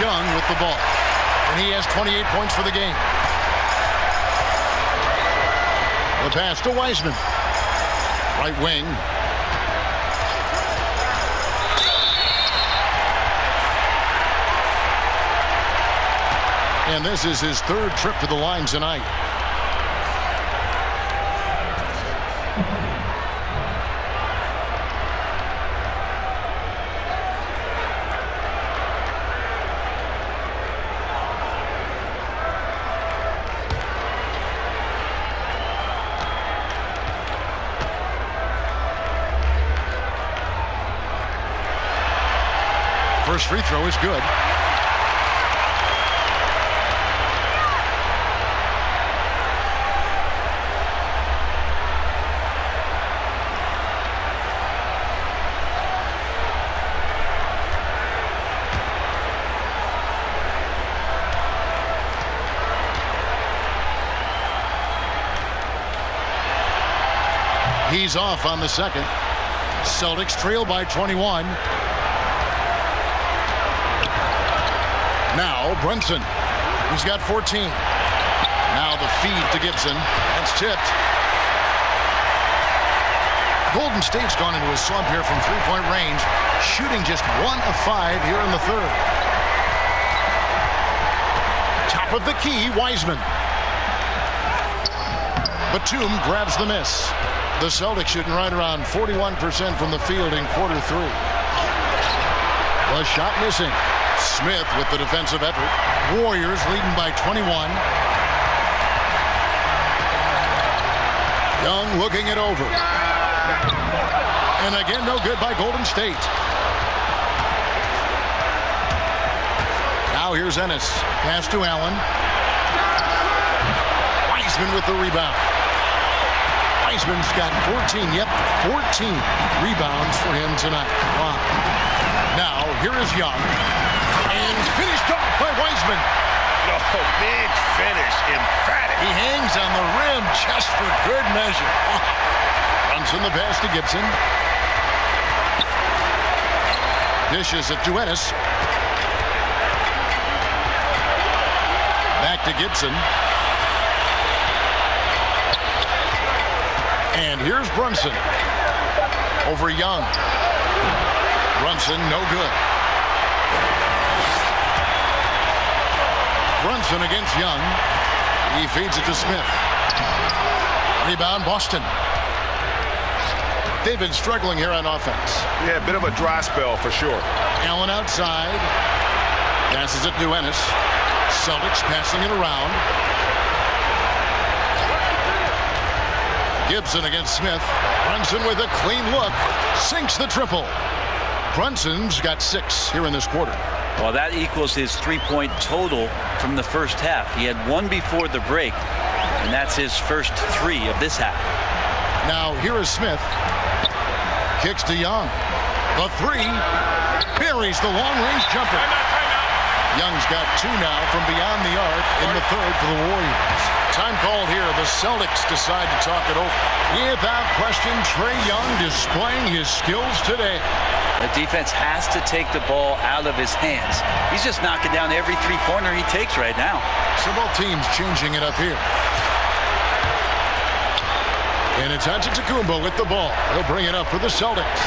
Young with the ball. And he has 28 points for the game. The pass to Wiseman. Right wing. And this is his third trip to the line tonight. First free throw is good. He's off on the second. Celtics trail by 21. Now Brunson. He's got 14. Now the feed to Gibson. That's tipped. Golden State's gone into a slump here from three-point range, shooting just 1 of 5 here in the third. Top of the key, Wiseman. Batum grabs the miss. The Celtics shooting right around 41% from the field in quarter three. The shot missing. Smith with the defensive effort. Warriors leading by 21. Young looking it over. And again, no good by Golden State. Now here's Ennis. Pass to Allen. Wiseman with the rebound. Wiseman's got 14. Yep, 14 rebounds for him tonight. Wow. Now, here is Young. And finished off by Wiseman. Oh, big finish. Emphatic. He hangs on the rim just for good measure. Runs in the pass to Gibson. Dishes it to Ennis. Back to Gibson. And here's Brunson over Young. Brunson, no good. Brunson against Young. He feeds it to Smith. Rebound, Boston. They've been struggling here on offense. Yeah, a bit of a dry spell for sure. Allen outside. Passes it to Ennis. Celtics passing it around. Gibson against Smith. Brunson with a clean look. Sinks the triple. Brunson's got 6 here in this quarter. Well, that equals his 3-point total from the first half. He had 1 before the break, and that's his first 3 of this half. Now here is Smith. Kicks to Young. The 3 buries the long-range jumper. Young's got 2 now from beyond the arc in the third for the Warriors. Time called here. The Celtics decide to talk it over. Without question, Trae Young displaying his skills today. The defense has to take the ball out of his hands. He's just knocking down every 3-pointer he takes right now. So both teams changing it up here. And it's Antetokounmpo with the ball. He'll bring it up for the Celtics.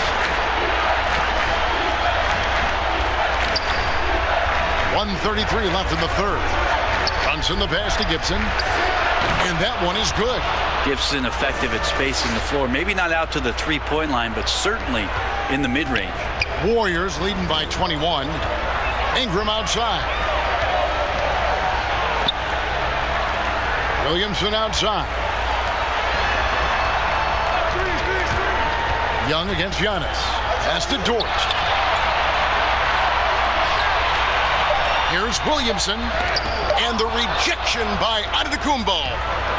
1:33 left in the third. Brunson the pass to Gibson. And that one is good. Gibson effective at spacing the floor. Maybe not out to the 3-point line, but certainly in the mid-range. Warriors leading by 21. Ingram outside. Williamson outside. Young against Giannis. Pass to Dort. Here's Williamson. And the rejection by Antetokounmpo.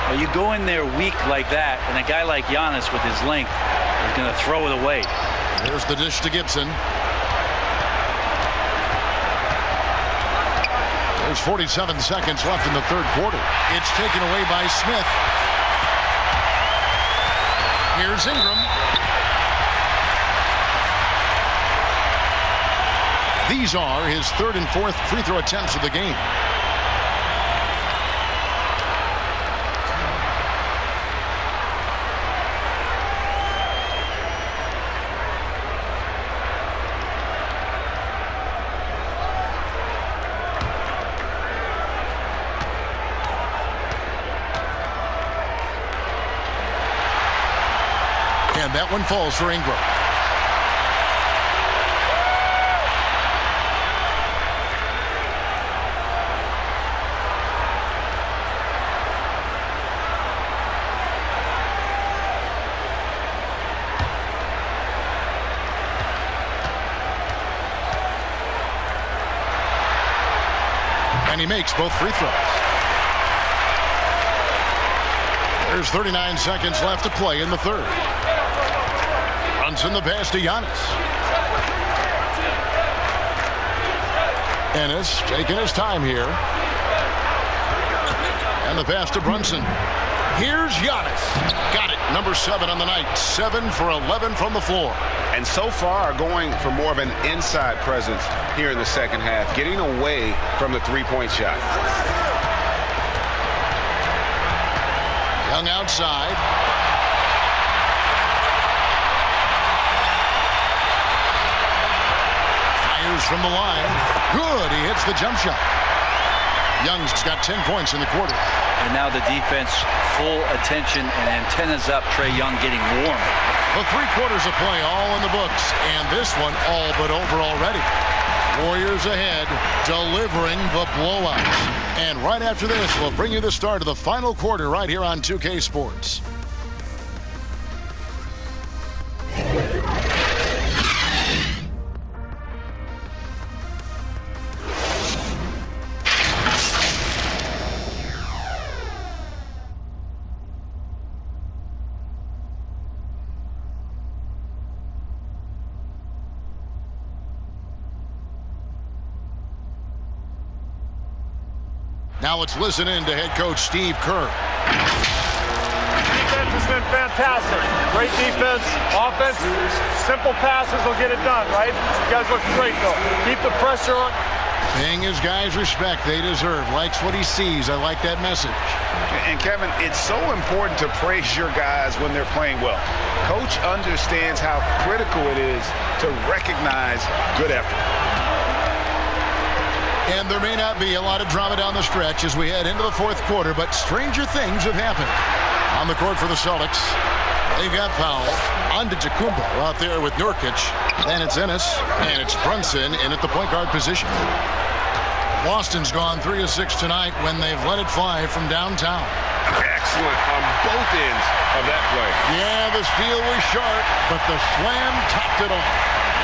Well, you go in there weak like that, and a guy like Giannis with his length is going to throw it away. Here's the dish to Gibson. There's 47 seconds left in the third quarter. It's taken away by Smith. Here's Ingram. These are his third and fourth free throw attempts of the game. And that one falls for Ingram. And he makes both free throws. There's 39 seconds left to play in the third. Brunson the pass to Giannis. Ennis taking his time here. And the pass to Brunson. Here's Giannis. Got it. Number 7 on the night. 7 for 11 from the floor. And so far going for more of an inside presence here in the second half, getting away from the 3-point shot. Young outside. Fires from the line. Good. He hits the jump shot. Young's got 10 points in the quarter. And now the defense, full attention and antennas up. Trae Young getting warm. The 3 quarters of play all in the books. And this one all but over already. Warriors ahead, delivering the blowouts. And right after this, we'll bring you the start of the final quarter right here on 2K Sports. Now let's listen in to head coach Steve Kerr. Defense has been fantastic. Great defense. Offense, simple passes will get it done, right? You guys look great, though. Keep the pressure on. Paying his guys respect they deserve. Likes what he sees. I like that message. And Kevin, it's so important to praise your guys when they're playing well. Coach understands how critical it is to recognize good effort. And there may not be a lot of drama down the stretch as we head into the fourth quarter, but stranger things have happened. On the court for the Celtics, they've got foul. Antetokounmpo out there with Nurkic. And it's Ennis. And it's Brunson in at the point guard position. Boston's gone 3 of 6 tonight when they've let it fly from downtown. Excellent on both ends of that play. Yeah, the steal was sharp, but the slam topped it off.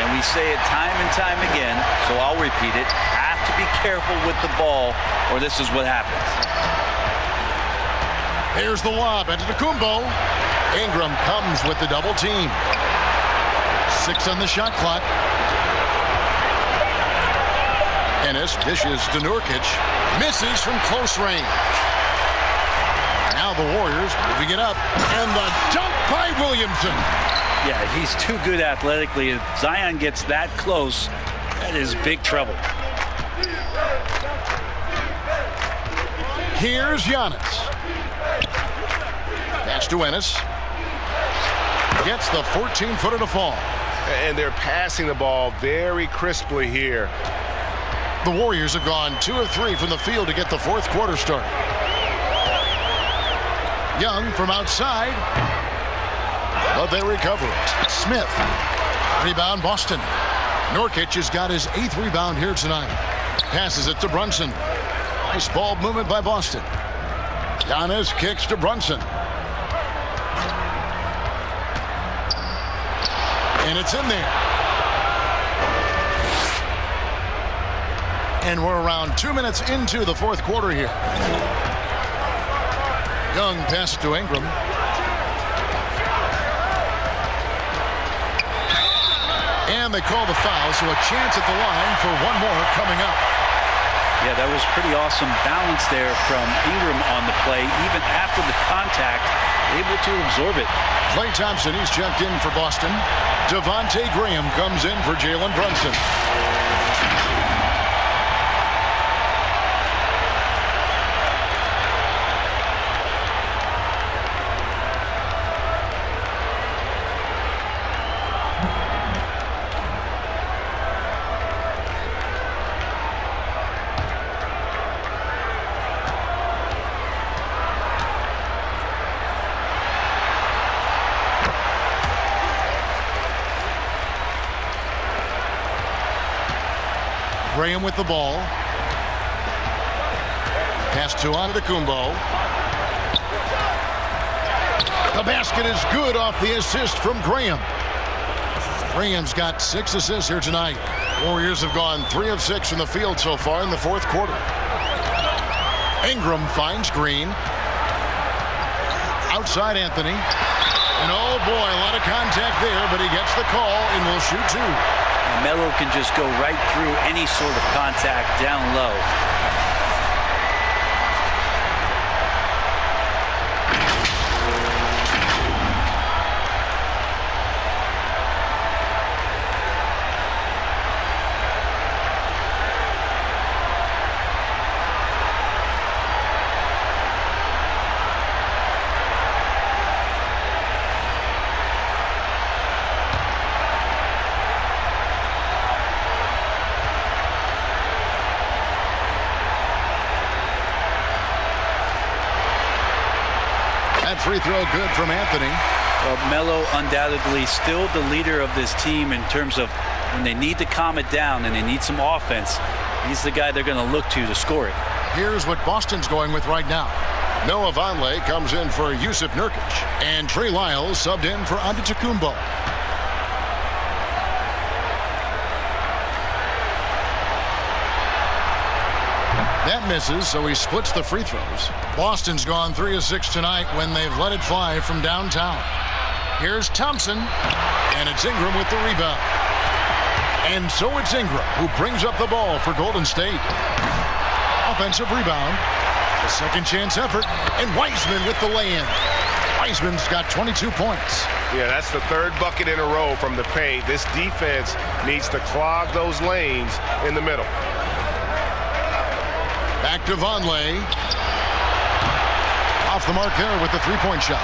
And we say it time and time again, so I'll repeat it. Have to be careful with the ball, or this is what happens. Here's the lob. Antetokounmpo. Ingram comes with the double team. 6 on the shot clock. Ennis dishes to Nurkic. Misses from close range. Now the Warriors moving it up. And the dunk by Williamson. Yeah, he's too good athletically. If Zion gets that close, that is big trouble. Here's Giannis. Pass to Ennis. Gets the 14-footer to fall. And they're passing the ball very crisply here. The Warriors have gone 2 of 3 from the field to get the fourth quarter started. Young from outside. But they recover it. Smith. Rebound Boston. Nurkic has got his 8th rebound here tonight. Passes it to Brunson. Nice ball movement by Boston. Giannis kicks to Brunson. And it's in there. And we're around 2 minutes into the fourth quarter here. Young passes to Ingram. And they call the foul, so a chance at the line for one more coming up. Yeah, that was pretty awesome balance there from Ingram on the play. Even after the contact, able to absorb it. Klay Thompson, he's checked in for Boston. Devontae Graham comes in for Jalen Brunson. Graham with the ball. Pass to Antetokounmpo. The basket is good off the assist from Graham. Graham's got 6 assists here tonight. Warriors have gone 3 of 6 from the field so far in the fourth quarter. Ingram finds Green. Outside Anthony. And oh boy, a lot of contact there, but he gets the call and will shoot 2. Melo can just go right through any sort of contact down low. Free throw good from Anthony. Well, Melo undoubtedly still the leader of this team in terms of when they need to calm it down and they need some offense. He's the guy they're going to look to score it. Here's what Boston's going with right now. Noah Vonleh comes in for Yusuf Nurkic. And Trey Lyles subbed in for Antetokounmpo. That misses, so he splits the free throws. Boston's gone 3 of 6 tonight when they've let it fly from downtown. Here's Thompson, and it's Ingram with the rebound. And so it's Ingram who brings up the ball for Golden State. Offensive rebound. A second chance effort, and Wiseman with the lay-in. Wiseman's got 22 points. Yeah, that's the 3rd bucket in a row from the paint. This defense needs to clog those lanes in the middle. Back to Vonleh. Off the mark there with the three-point shot.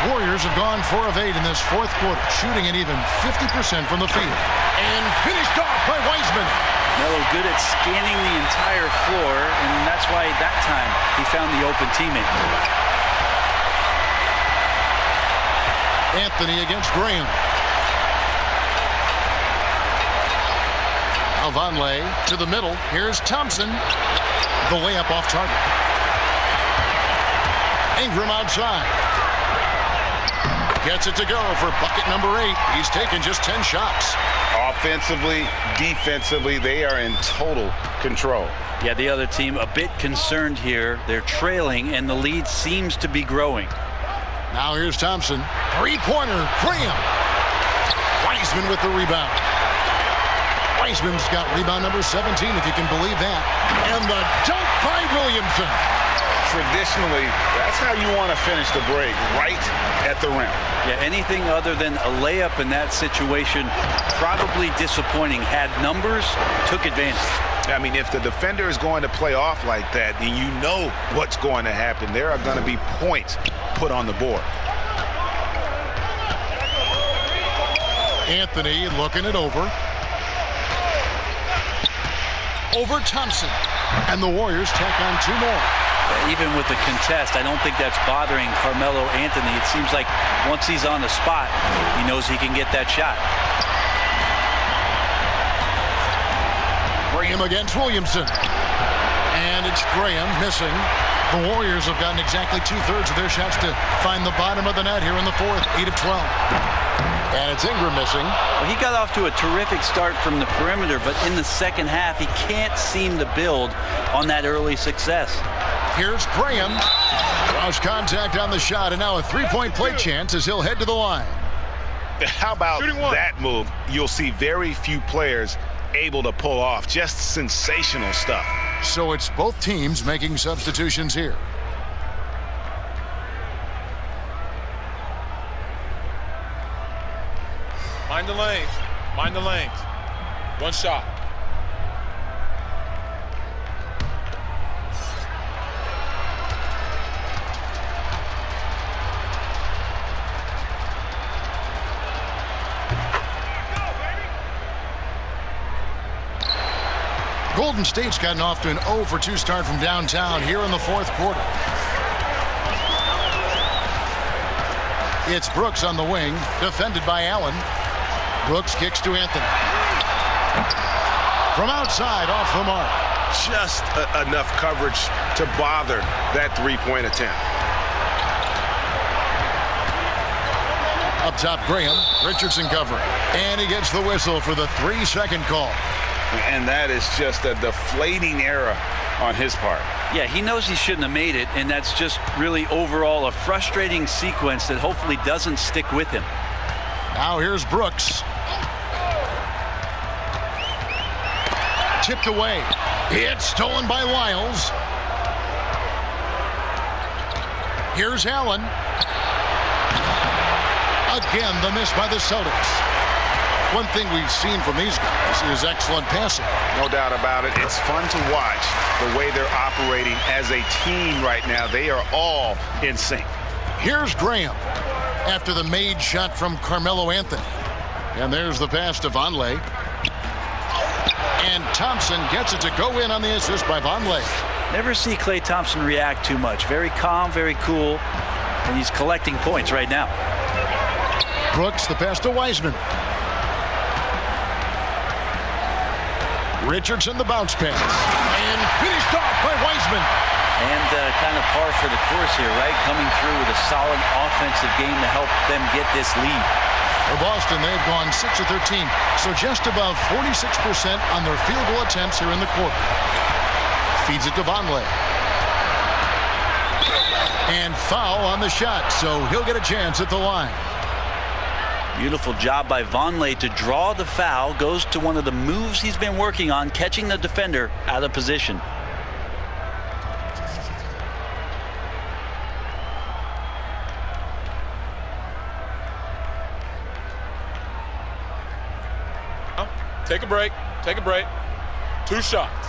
Warriors have gone 4 of 8 in this fourth quarter, shooting an even 50% from the field. And finished off by Wiseman. Melo good at scanning the entire floor, and that's why that time he found the open teammate. Anthony against Graham. Now Vonleh to the middle. Here's Thompson. The layup off target. Ingram outside. Gets it to go for bucket number 8. He's taken just 10 shots. Offensively, defensively, they are in total control. Yeah, the other team a bit concerned here. They're trailing, and the lead seems to be growing. Now here's Thompson. Three-pointer. Graham. Wiseman with the rebound. Wiseman's got rebound number 17, if you can believe that. And the dunk by Williamson. Traditionally, that's how you want to finish the break, right at the rim. Yeah, anything other than a layup in that situation, probably disappointing. Had numbers, took advantage. I mean, if the defender is going to play off like that, then you know what's going to happen. There are going to be points put on the board. Anthony looking it over. Over Thompson. And the Warriors tack on 2 more. Even with the contest, I don't think that's bothering Carmelo Anthony. It seems like once he's on the spot, he knows he can get that shot. Graham against Williamson. And it's Graham missing. The Warriors have gotten exactly 2/3 of their shots to find the bottom of the net here in the fourth. 8 of 12. And it's Ingram missing. Well, he got off to a terrific start from the perimeter, but in the second half, he can't seem to build on that early success. Here's Graham. Draws contact on the shot, and now a three-point play chance as he'll head to the line. How about that move? You'll see very few players able to pull off. Just sensational stuff. So it's both teams making substitutions here. Mind the lanes. Mind the lanes. 1 shot. Golden State's gotten off to an 0 for 2 start from downtown here in the fourth quarter. It's Brooks on the wing, defended by Allen. Brooks kicks to Anthony. From outside, off the mark. Just enough coverage to bother that three-point attempt. Up top, Graham. Richardson covering. And he gets the whistle for the 3-second call. And that is just a deflating error on his part. Yeah, he knows he shouldn't have made it, and that's just really overall a frustrating sequence that hopefully doesn't stick with him. Now here's Brooks. Tipped away. It's stolen by Lyles. Here's Allen. Again, the miss by the Celtics. One thing we've seen from these guys is excellent passing. No doubt about it. It's fun to watch the way they're operating as a team right now. They are all in sync. Here's Graham after the made shot from Carmelo Anthony. And there's the pass to Vonleh. And Thompson gets it to go in on the assist by Vonleh. Never see Klay Thompson react too much. Very calm, very cool, and he's collecting points right now. Brooks, the pass to Wiseman. Richardson, the bounce pass. And finished off by Wiseman. And kind of par for the course here, right? Coming through with a solid offensive game to help them get this lead. For Boston, they've gone 6 of 13, so just above 46% on their field goal attempts here in the quarter. Feeds it to Vonleh. And foul on the shot, so he'll get a chance at the line. Beautiful job by Vonleh to draw the foul. Goes to one of the moves he's been working on, catching the defender out of position. Take a break. Take a break. 2 shots.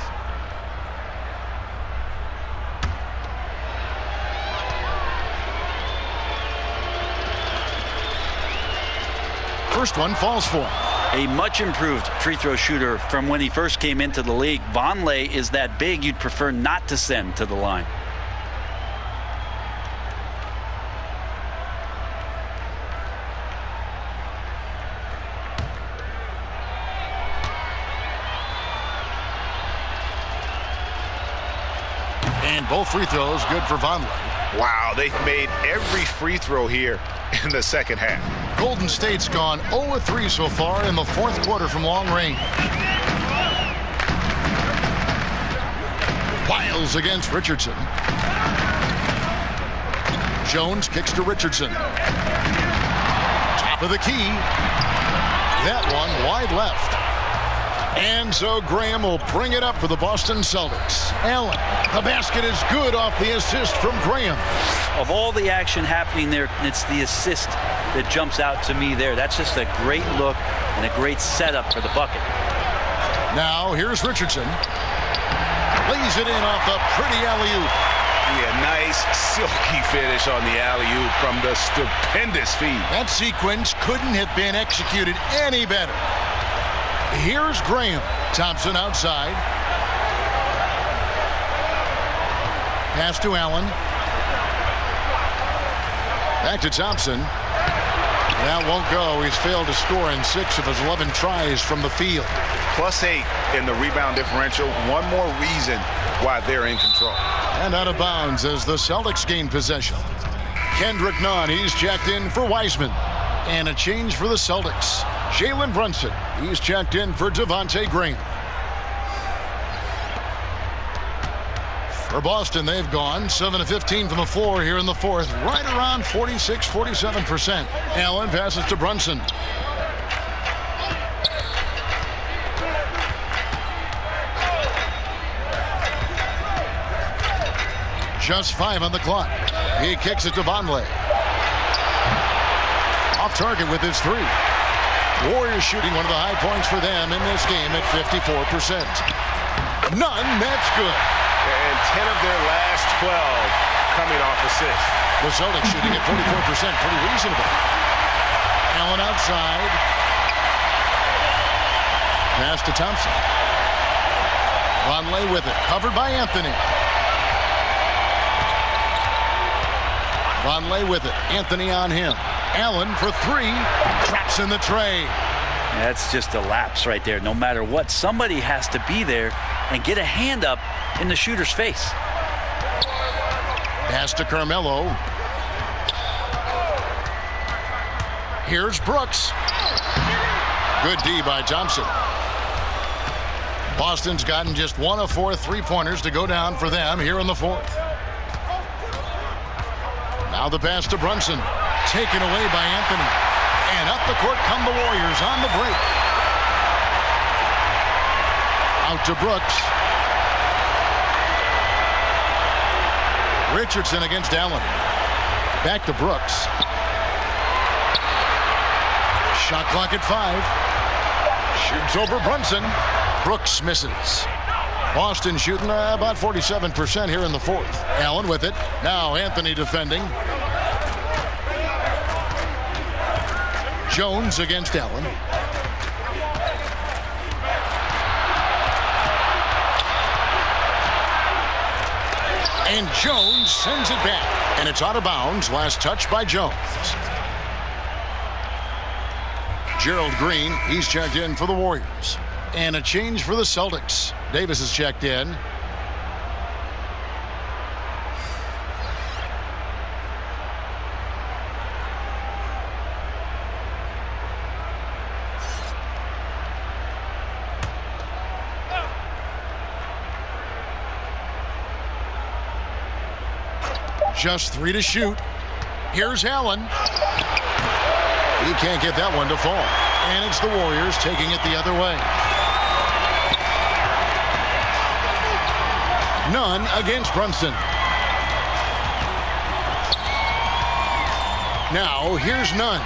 First one falls for him. A much improved free throw shooter from when he first came into the league. Vonleh is that big you'd prefer not to send to the line. And both free throws good for Vonleh. Wow, they've made every free throw here in the second half. Golden State's gone 0-3 so far in the fourth quarter from long range. Wiles against Richardson. Jones kicks to Richardson. Top of the key. That one wide left. And so Graham will bring it up for the Boston Celtics. Allen, the basket is good off the assist from Graham. Of all the action happening there, it's the assist that jumps out to me there. That's just a great look and a great setup for the bucket. Now here's Richardson. Lays it in off the pretty alley-oop. Yeah, nice silky finish on the alley-oop from the stupendous feed. That sequence couldn't have been executed any better. Here's Graham. Thompson outside. Pass to Allen. Back to Thompson. That won't go. He's failed to score in 6 of his 11 tries from the field. +8 in the rebound differential. One more reason why they're in control. And out of bounds as the Celtics gain possession. Kendrick Nunn, he's checked in for Wiseman. And a change for the Celtics. Jalen Brunson, he's checked in for Devontae Graham. For Boston, they've gone 7 of 15 from the floor here in the fourth, right around 46-47%. Allen passes to Brunson. Just 5 on the clock. He kicks it to Vonleh. Off target with his 3. Warriors shooting one of the high points for them in this game at 54%. None, that's good. And 10 of their last 12 coming off assists. The Celtics shooting at 44%, pretty reasonable. Allen outside. Pass to Thompson. Vonleh with it, covered by Anthony. Vonleh with it, Anthony on him. Allen for 3, drops in the tray. That's just a lapse right there. No matter what, somebody has to be there and get a hand up in the shooter's face. Pass to Carmelo. Here's Brooks. Good D by Thompson. Boston's gotten just 1 of 4 3-pointers to go down for them here in the fourth. Now the pass to Brunson. Taken away by Anthony. And up the court come the Warriors on the break. Out to Brooks. Richardson against Allen. Back to Brooks. Shot clock at 5. Shoots over Brunson. Brooks misses. Boston shooting about 47% here in the fourth. Allen with it. Now Anthony defending. Jones against Allen. And Jones sends it back. And it's out of bounds. Last touch by Jones. Gerald Green, he's checked in for the Warriors. And a change for the Celtics. Davis is checked in. Just 3 to shoot. Here's Allen. He can't get that one to fall. And it's the Warriors taking it the other way. Nunn against Brunson. Now here's Nunn.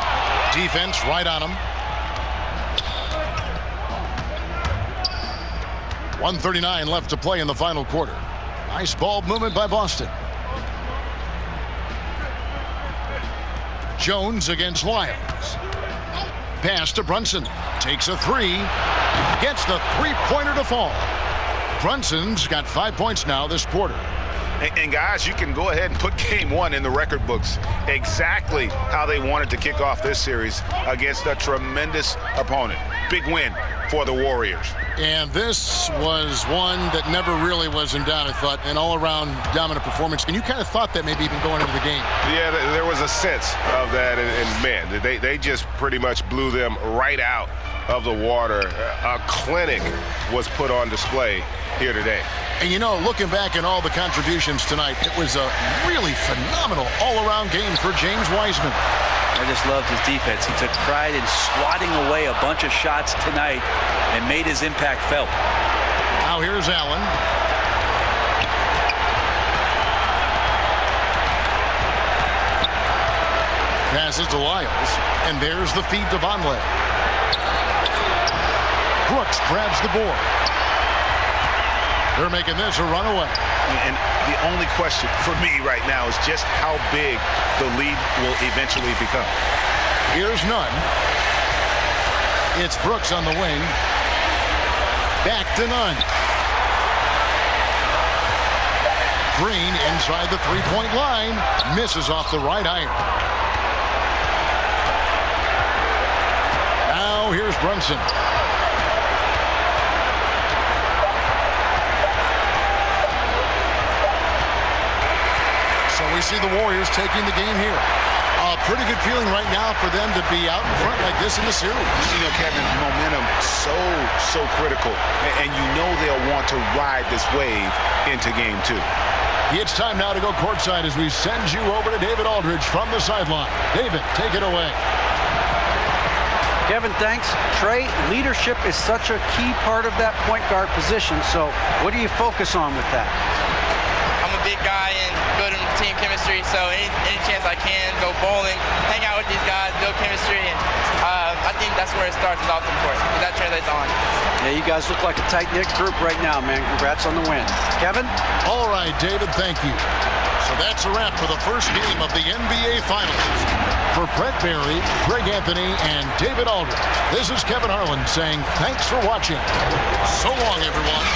Defense right on him. 1:39 left to play in the final quarter. Nice ball movement by Boston. Jones against Wiles. pass to Brunson. Takes a three. Gets the three-pointer to fall. Brunson's got 5 points now this quarter. And guys, you can go ahead and put game one in the record books. Exactly how they wanted to kick off this series against a tremendous opponent. Big win for the Warriors. And this was one that never really was in doubt, I thought, an all-around dominant performance. And you kind of thought that maybe even going into the game. Yeah, there was a sense of that. And man, they just pretty much blew them right out of the water. A clinic was put on display here today. And you know, looking back at all the contributions tonight, it was a really phenomenal all-around game for James Wiseman. I just loved his defense. He took pride in swatting away a bunch of shots tonight and made his impact felt. Now here's Allen. Passes to Lyles. And there's the feed to Vonleh. Brooks grabs the board. They're making this a runaway. And the only question for me right now is just how big the lead will eventually become. Here's Nunn. It's Brooks on the wing. Back to Nunn. Green inside the three-point line. Misses off the right iron. Now here's Brunson. So we see the Warriors taking the game here. A pretty good feeling right now for them to be out in front like this in the series. You know, Kevin, momentum so critical. And you know they'll want to ride this wave into game two. It's time now to go courtside as we send you over to David Aldridge from the sideline. David, take it away. Kevin, thanks. Trey, leadership is such a key part of that point guard position. So what do you focus on with that? I'm a big guy and good in team chemistry, so any chance I can, go bowling, hang out with these guys, build chemistry, and I think that's where it starts is off the court. That translates on. Yeah, you guys look like a tight-knit group right now, man. Congrats on the win. Kevin? All right, David, thank you. So that's a wrap for the first game of the NBA Finals. For Brett Barry, Greg Anthony, and David Aldridge, this is Kevin Harlan saying thanks for watching. So long, everyone.